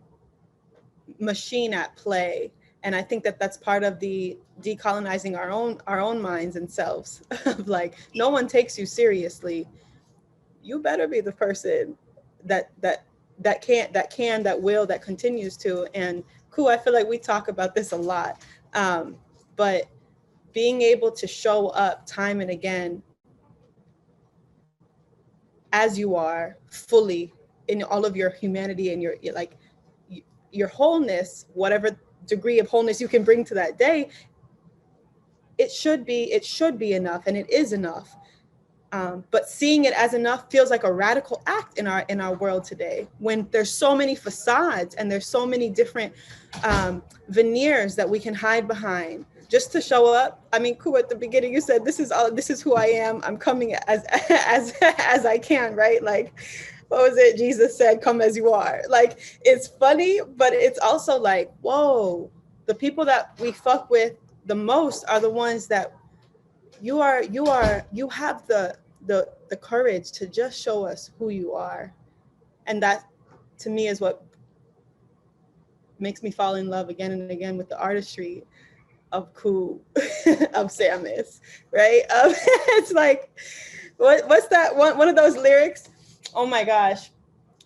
machine at play. And I think that that's part of the decolonizing our own minds and selves of like, no one takes you seriously. You better be the person that continues to. And cool, I feel like we talk about this a lot, but being able to show up time and again as you are, fully, in all of your humanity and your like your wholeness, whatever degree of wholeness you can bring to that day, it should be enough, and it is enough. But seeing it as enough feels like a radical act in our world today, when there's so many facades and there's so many different veneers that we can hide behind just to show up. I mean, cool, at the beginning you said, this is who I am. I'm coming as I can, right? Like, what was it Jesus said? Come as you are. Like, it's funny, but it's also like, whoa, the people that we fuck with the most are the ones that you have the courage to just show us who you are. And that, to me, is what makes me fall in love again and again with the artistry of Ku, of Samus, right? It's like, what's that one of those lyrics? Oh my gosh,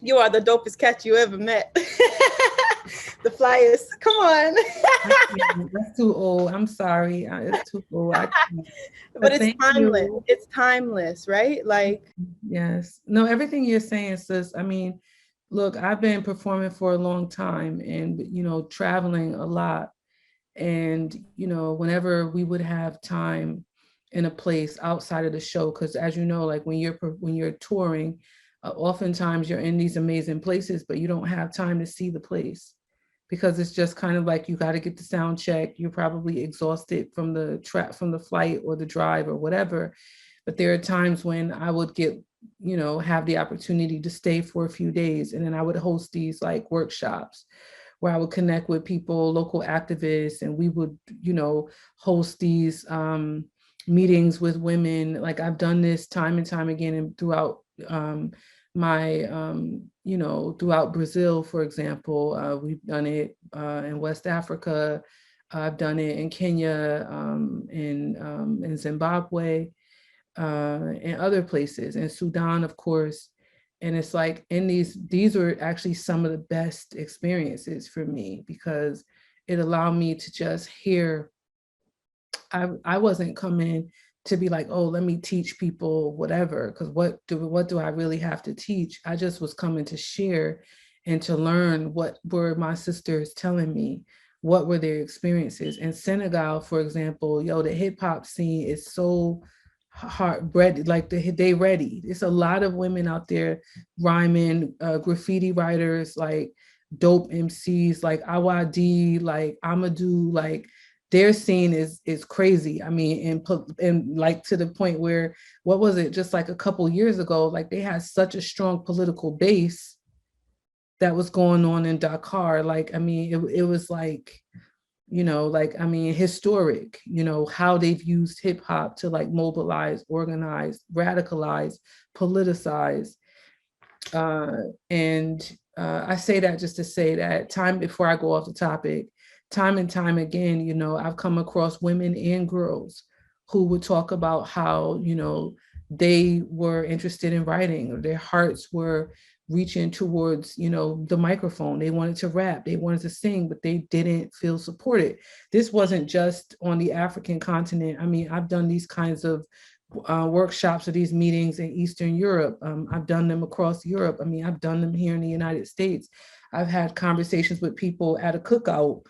you are the dopest cat you ever met. The flyest, come on. That's too old. I'm sorry. It's too old. But it's timeless. You. It's timeless, right? Like, yes. No, everything you're saying, sis. I mean, look, I've been performing for a long time and, traveling a lot. And, whenever we would have time in a place outside of the show, because as you know, like when you're touring, oftentimes you're in these amazing places, but you don't have time to see the place, because it's just kind of like you got to get the sound check. You're probably exhausted from the flight or the drive or whatever. But there are times when I would get, have the opportunity to stay for a few days, and then I would host these like workshops where I would connect with people, local activists, and we would, host these meetings with women. Like I've done this time and time again, and throughout throughout Brazil, for example, we've done it in West Africa. I've done it in Kenya, in Zimbabwe, and other places, in Sudan, of course. And it's like, these were actually some of the best experiences for me, because it allowed me to just hear. I wasn't coming to be like, oh, let me teach people whatever, because what do I really have to teach? I just was coming to share and to learn what were my sisters telling me, what were their experiences. In Senegal, for example, the hip hop scene is so hard-bred, like they ready. It's a lot of women out there rhyming, graffiti writers, like dope MCs, like Awadi, like Amadou, like their scene is crazy. I mean, and like to the point where, what was it, just like a couple years ago, like they had such a strong political base that was going on in Dakar. Like, I mean, it was like, I mean, historic, how they've used hip hop to like mobilize, organize, radicalize, politicize. I say that just to say that, time before I go off the topic, time and time again, I've come across women and girls who would talk about how, they were interested in writing, or their hearts were reaching towards, the microphone. They wanted to rap, they wanted to sing, but they didn't feel supported. This wasn't just on the African continent. I mean, I've done these kinds of workshops or these meetings in Eastern Europe. I've done them across Europe. I mean, I've done them here in the United States. I've had conversations with people at a cookout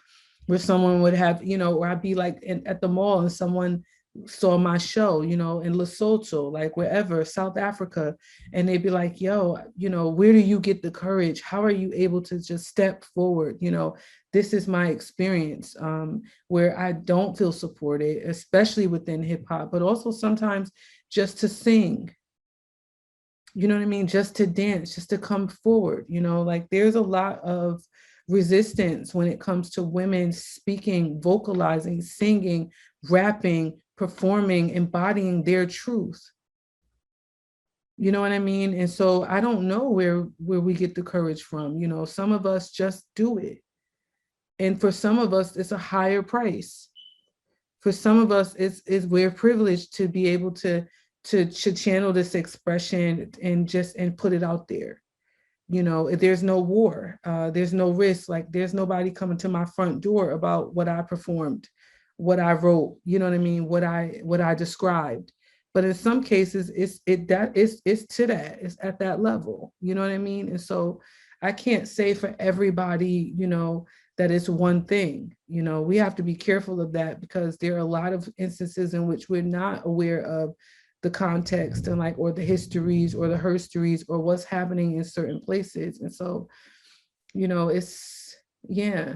where someone would have, or I'd be like at the mall and someone saw my show, in Lesotho, like wherever, South Africa, and they'd be like, yo, where do you get the courage? How are you able to just step forward? This is my experience, where I don't feel supported, especially within hip hop, but also sometimes just to sing, you know what I mean? Just to dance, just to come forward, you know, like there's a lot of resistance when it comes to women speaking, vocalizing, singing, rapping, performing, embodying their truth. You know what I mean? And so I don't know where we get the courage from. You know, some of us just do it. And for some of us, it's a higher price. For some of us, it's we're privileged to be able to channel this expression and put it out there. You know, there's no war, there's no risk, like there's nobody coming to my front door about what I performed, what I wrote, you know what I mean, what I described. But in some cases, it's to that, it's at that level, you know what I mean? And so I can't say for everybody, you know, that it's one thing. You know, we have to be careful of that, because there are a lot of instances in which we're not aware of the context and like, or the histories or the herstories or what's happening in certain places. And so, you know, yeah,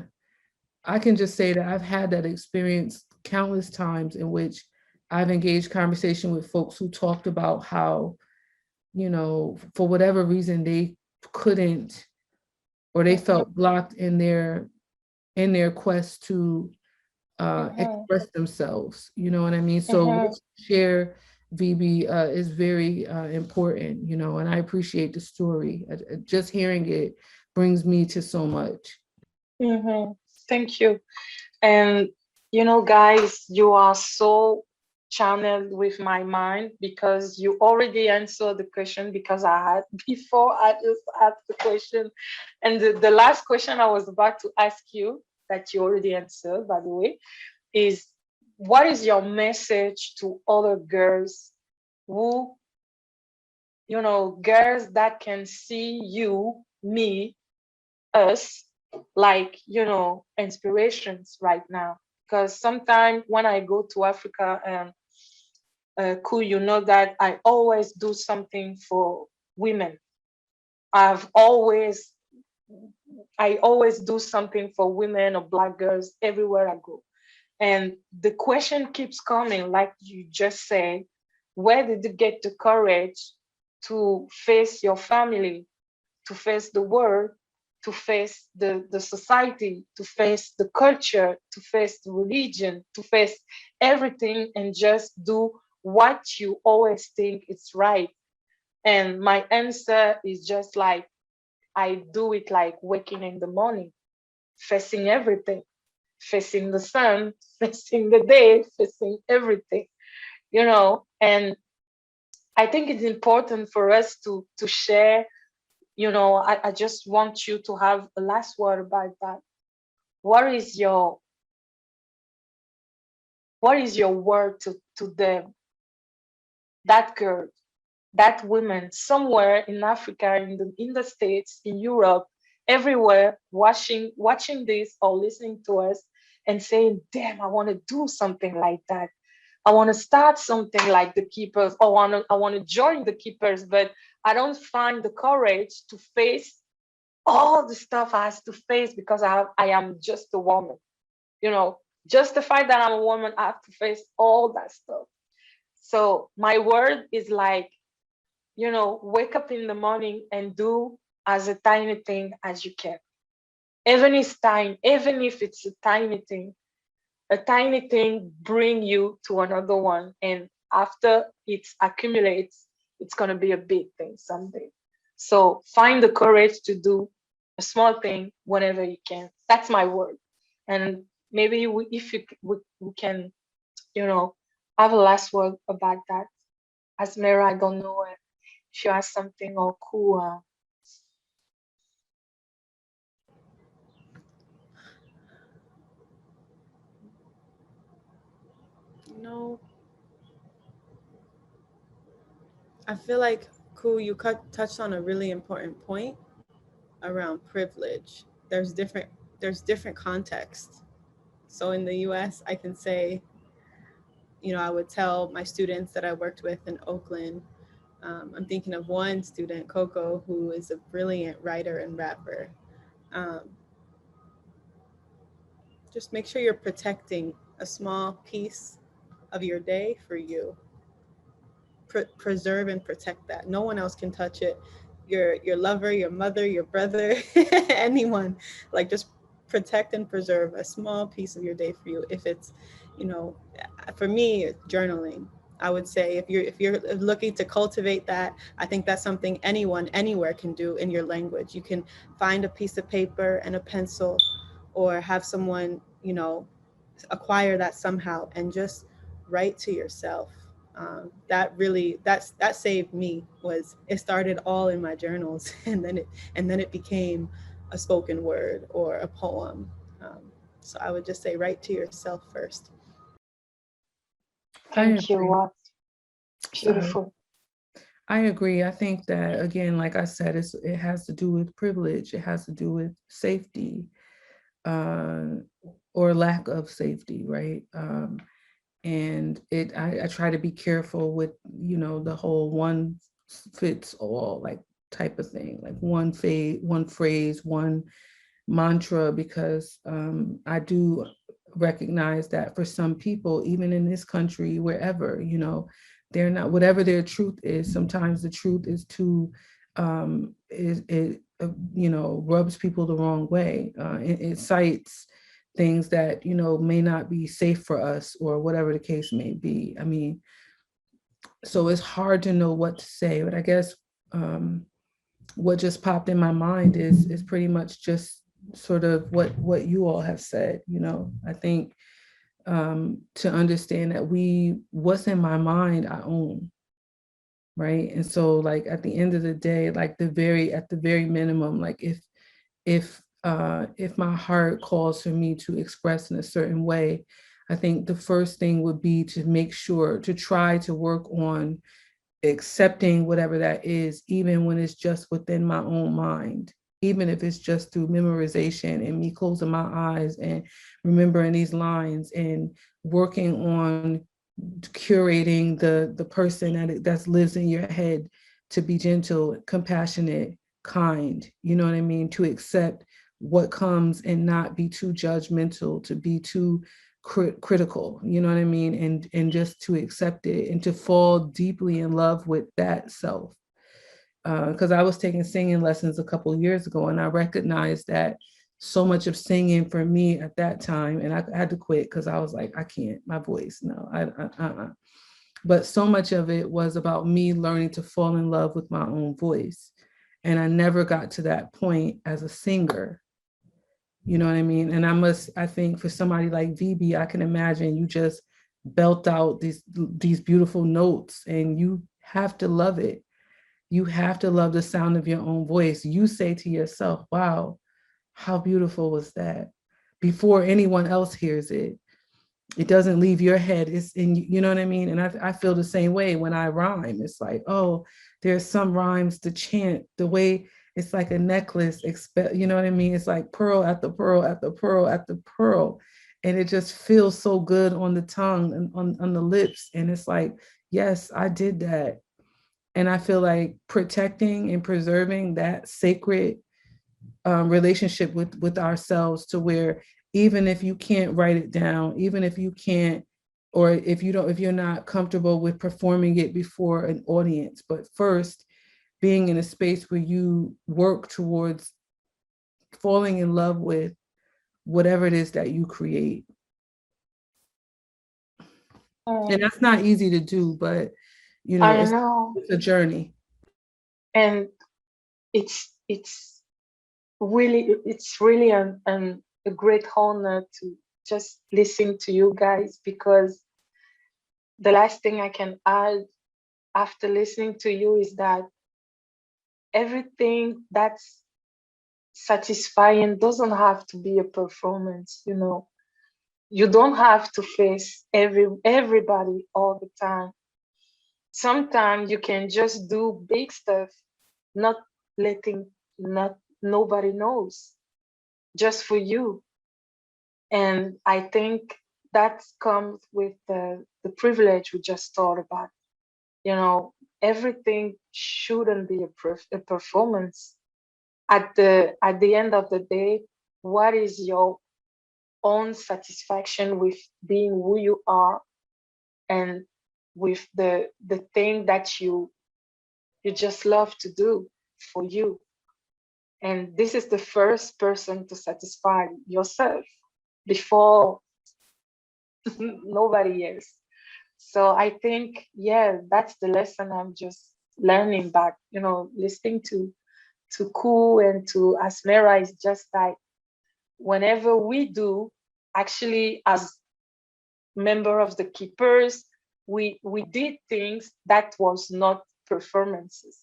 I can just say that I've had that experience countless times in which I've engaged conversation with folks who talked about how, you know, for whatever reason they couldn't, or they felt blocked in their quest to express themselves, you know what I mean? So what you share, VB, is very important, you know, and I appreciate the story. Just hearing it brings me to so much. Thank you. And, you know, guys, you are so channeled with my mind, because you already answered the question, because I just asked the question. And the last question I was about to ask you, that you already answered, by the way, is what is your message to other girls who, you know, girls that can see you, me, us, like, you know, inspirations right now? Because sometimes when I go to Africa, and cool, you know that I always do something for women. I always do something for women or Black girls everywhere I go. And the question keeps coming, like you just said, where did you get the courage to face your family, to face the world, to face the society, to face the culture, to face the religion, to face everything, and just do what you always think is right? And my answer is just like, I do it like waking in the morning, facing everything, facing the sun, facing the day, facing everything, you know. And I think it's important for us to share, you know. I just want you to have a last word about that. What is your word to them, that girl, that woman somewhere in Africa, in the States, in Europe, everywhere, watching this or listening to us and saying, damn, I want to do something like that. I want to start something like the Keepers, or I want to join the Keepers, but I don't find the courage to face all the stuff I have to face, because I am just a woman. You know, just the fact that I'm a woman, I have to face all that stuff. So my word is like, you know, wake up in the morning and do as a tiny thing as you can. Even if it's a tiny thing bring you to another one. And after it accumulates, it's going to be a big thing someday. So find the courage to do a small thing whenever you can. That's my word. And maybe if we can, you know, have a last word about that. AZMERA, I don't know if you have something, or cool. No, I feel like, cool, you touched on a really important point around privilege. There's different contexts. So in the US, I can say, you know, I would tell my students that I worked with in Oakland, I'm thinking of one student, Coco, who is a brilliant writer and rapper. Um, just make sure you're protecting a small piece of your day for you. preserve and protect that. No one else can touch it. Your lover, your mother, your brother, anyone. Like, just protect and preserve a small piece of your day for you. If it's, you know, for me, journaling. I would say if you're looking to cultivate that, I think that's something anyone anywhere can do in your language. You can find a piece of paper and a pencil, or have someone, you know, acquire that somehow and just write to yourself. That really, that saved me. Was it started all in my journals, and then it became a spoken word or a poem. So I would just say write to yourself first. Thank you. What beautiful. I agree. I think that, again, like I said, it has to do with privilege. It has to do with safety, or lack of safety, right? And I try to be careful with, you know, the whole one fits all like type of thing, like one phrase, one mantra, because I do recognize that for some people, even in this country, wherever, you know, they're not, whatever their truth is, sometimes the truth is too, you know, rubs people the wrong way. It cites things that, you know, may not be safe for us, or whatever the case may be. I mean, so it's hard to know what to say, but I guess what just popped in my mind is pretty much just sort of what you all have said. You know, I think to understand that what's in my mind, I own, right? And so, like, at the end of the day, like at the very minimum, like if my heart calls for me to express in a certain way, I think the first thing would be to make sure to try to work on accepting whatever that is, even when it's just within my own mind, even if it's just through memorization and me closing my eyes and remembering these lines and working on curating the person that lives in your head to be gentle, compassionate, kind, you know what I mean? To accept what comes and not be too judgmental, to be too critical, you know what I mean? And just to accept it and to fall deeply in love with that self. Because I was taking singing lessons a couple of years ago, and I recognized that so much of singing for me at that time, and I had to quit because I was like, I can't, my voice, no, But so much of it was about me learning to fall in love with my own voice. And I never got to that point as a singer. You know what I mean? And I think for somebody like VB, I can imagine you just belt out these beautiful notes, and you have to love it. You have to love the sound of your own voice. You say to yourself, wow, how beautiful was that? Before anyone else hears it. It doesn't leave your head. It's in, you know what I mean? And I feel the same way when I rhyme. It's like, oh, there's some rhymes to chant the way it's like a necklace, you know what I mean? It's like pearl after pearl after pearl after pearl. And it just feels so good on the tongue and on the lips. And it's like, yes, I did that. And I feel like protecting and preserving that sacred relationship with ourselves, to where even if you can't write it down, even if you can't, or if you're not comfortable with performing it before an audience, but first being in a space where you work towards falling in love with whatever it is that you create. And that's not easy to do, but you know, it's a journey. And it's really a great honor to just listen to you guys, because the last thing I can add after listening to you is that everything that's satisfying doesn't have to be a performance. You know, you don't have to face everybody all the time. Sometimes you can just do big stuff, not nobody knows, just for you. And I think that comes with the privilege we just talked about. You know, everything shouldn't be a performance. At the end of the day, what is your own satisfaction with being who you are, and with the thing that you just love to do for you. And this is the first person to satisfy yourself before nobody else. So I think, yeah, that's the lesson I'm just learning back, listening to Ku and to AZMERA is just like whenever we do, actually as member of the keepers, we did things that was not performances,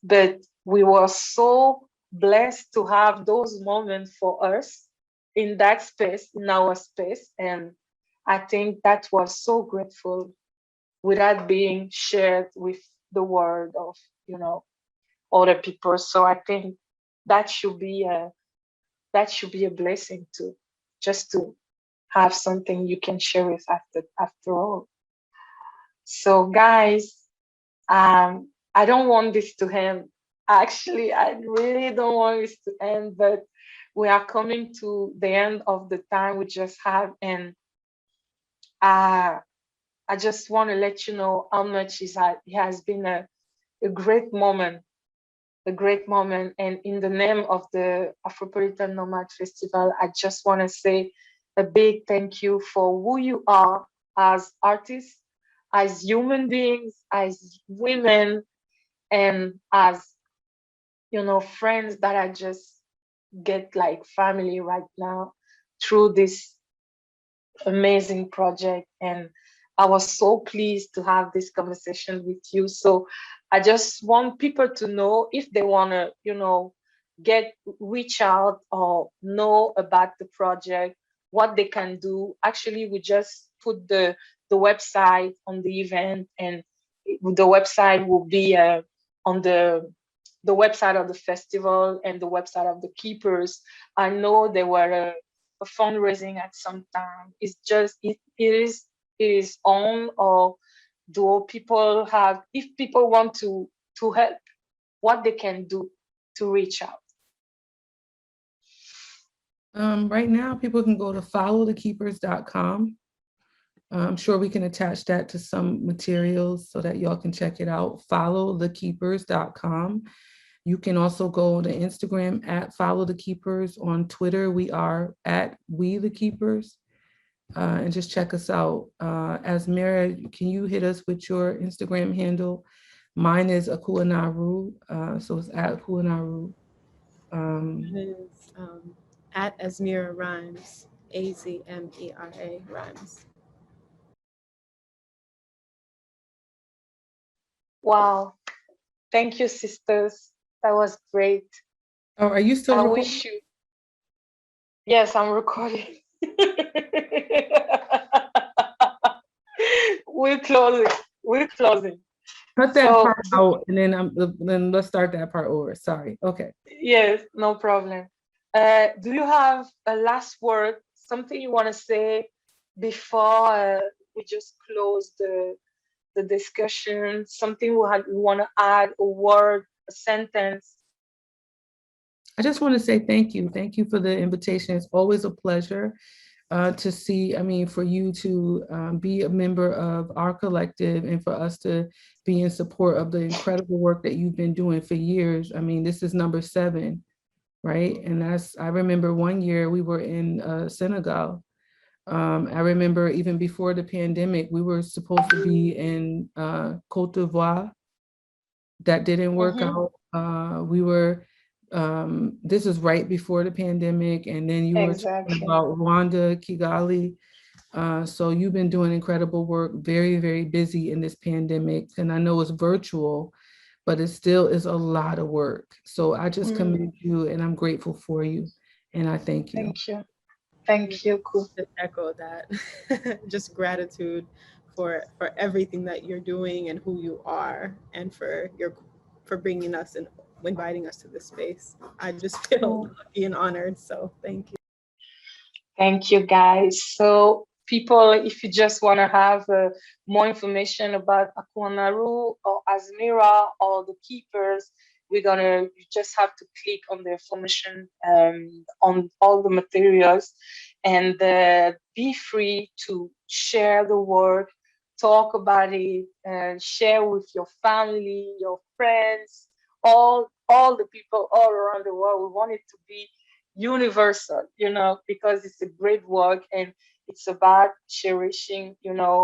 but we were so blessed to have those moments for us in that space, in our space. And I think that was so grateful without being shared with the world of, other people. So I think that should be a blessing too, just to have something you can share with after all. So guys, I don't want this to end. Actually, I really don't want this to end, but we are coming to the end of the time we just have, and I just want to let you know how much it has been a great moment, a great moment. And in the name of the Afropolitan Nomad Festival, I just want to say a big thank you for who you are as artists, as human beings, as women, and as, friends that I just get like family right now through this amazing project. And I was so pleased to have this conversation with you. So I just want people to know if they want to, reach out or know about the project, what they can do. Actually, we just put the website on the event, and the website will be on the website of the festival and the website of the keepers. I know there were a fundraising at some time. It's just it is on, or do people have, if people want to help, what they can do to reach out? Right now, people can go to followthekeepers.com. I'm sure we can attach that to some materials so that y'all can check it out. Followthekeepers.com. You can also go to Instagram at followthekeepers. On Twitter, we are at WeTheKeepers. And just check us out. AZMERA, can you hit us with your Instagram handle? Mine is AKUA NARU, so it's at AKUA NARU. It is at AZMERA Rhymes, AZMERA Rhymes. Wow. Thank you, sisters. That was great. Oh, are you still recording? Wish you. Yes, I'm recording. We're closing. Cut that part out, and then let's start that part over. Sorry. Okay. Yes, no problem. Do you have a last word, something you want to say before we just close the discussion? Something you want to add, a word, a sentence? I just want to say thank you. Thank you for the invitation. It's always a pleasure to see, for you to be a member of our collective and for us to be in support of the incredible work that you've been doing for years. This is number 7, right? And I remember one year we were in Senegal. I remember even before the pandemic, we were supposed to be in Côte d'Ivoire. That didn't work out. We were, this is right before the pandemic, and then you were talking about Rwanda, Kigali. So you've been doing incredible work, very, very busy in this pandemic. And I know it's virtual, but it still is a lot of work. So I just commend you, and I'm grateful for you. And I thank you. Thank you. Thank you. Cool. To echo that. Just gratitude for everything that you're doing and who you are, and for bringing us and inviting us to this space. I just feel lucky and honored. So thank you. Thank you, guys. So people, if you just want to have more information about AKUA NARU or AZMERA or the keepers, you just have to click on the information on all the materials, and be free to share the work, talk about it, share with your family, your friends, all the people all around the world. We want it to be universal, you know, because it's a great work and it's about cherishing, you know,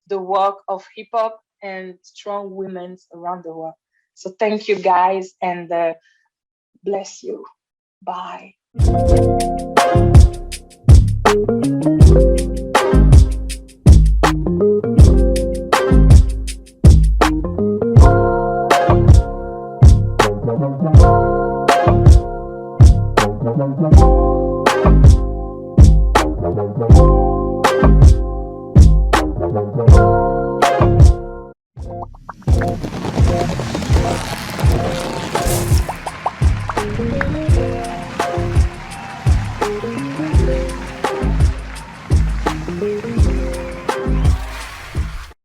the work of hip hop and strong women around the world. So thank you guys, and bless you. Bye.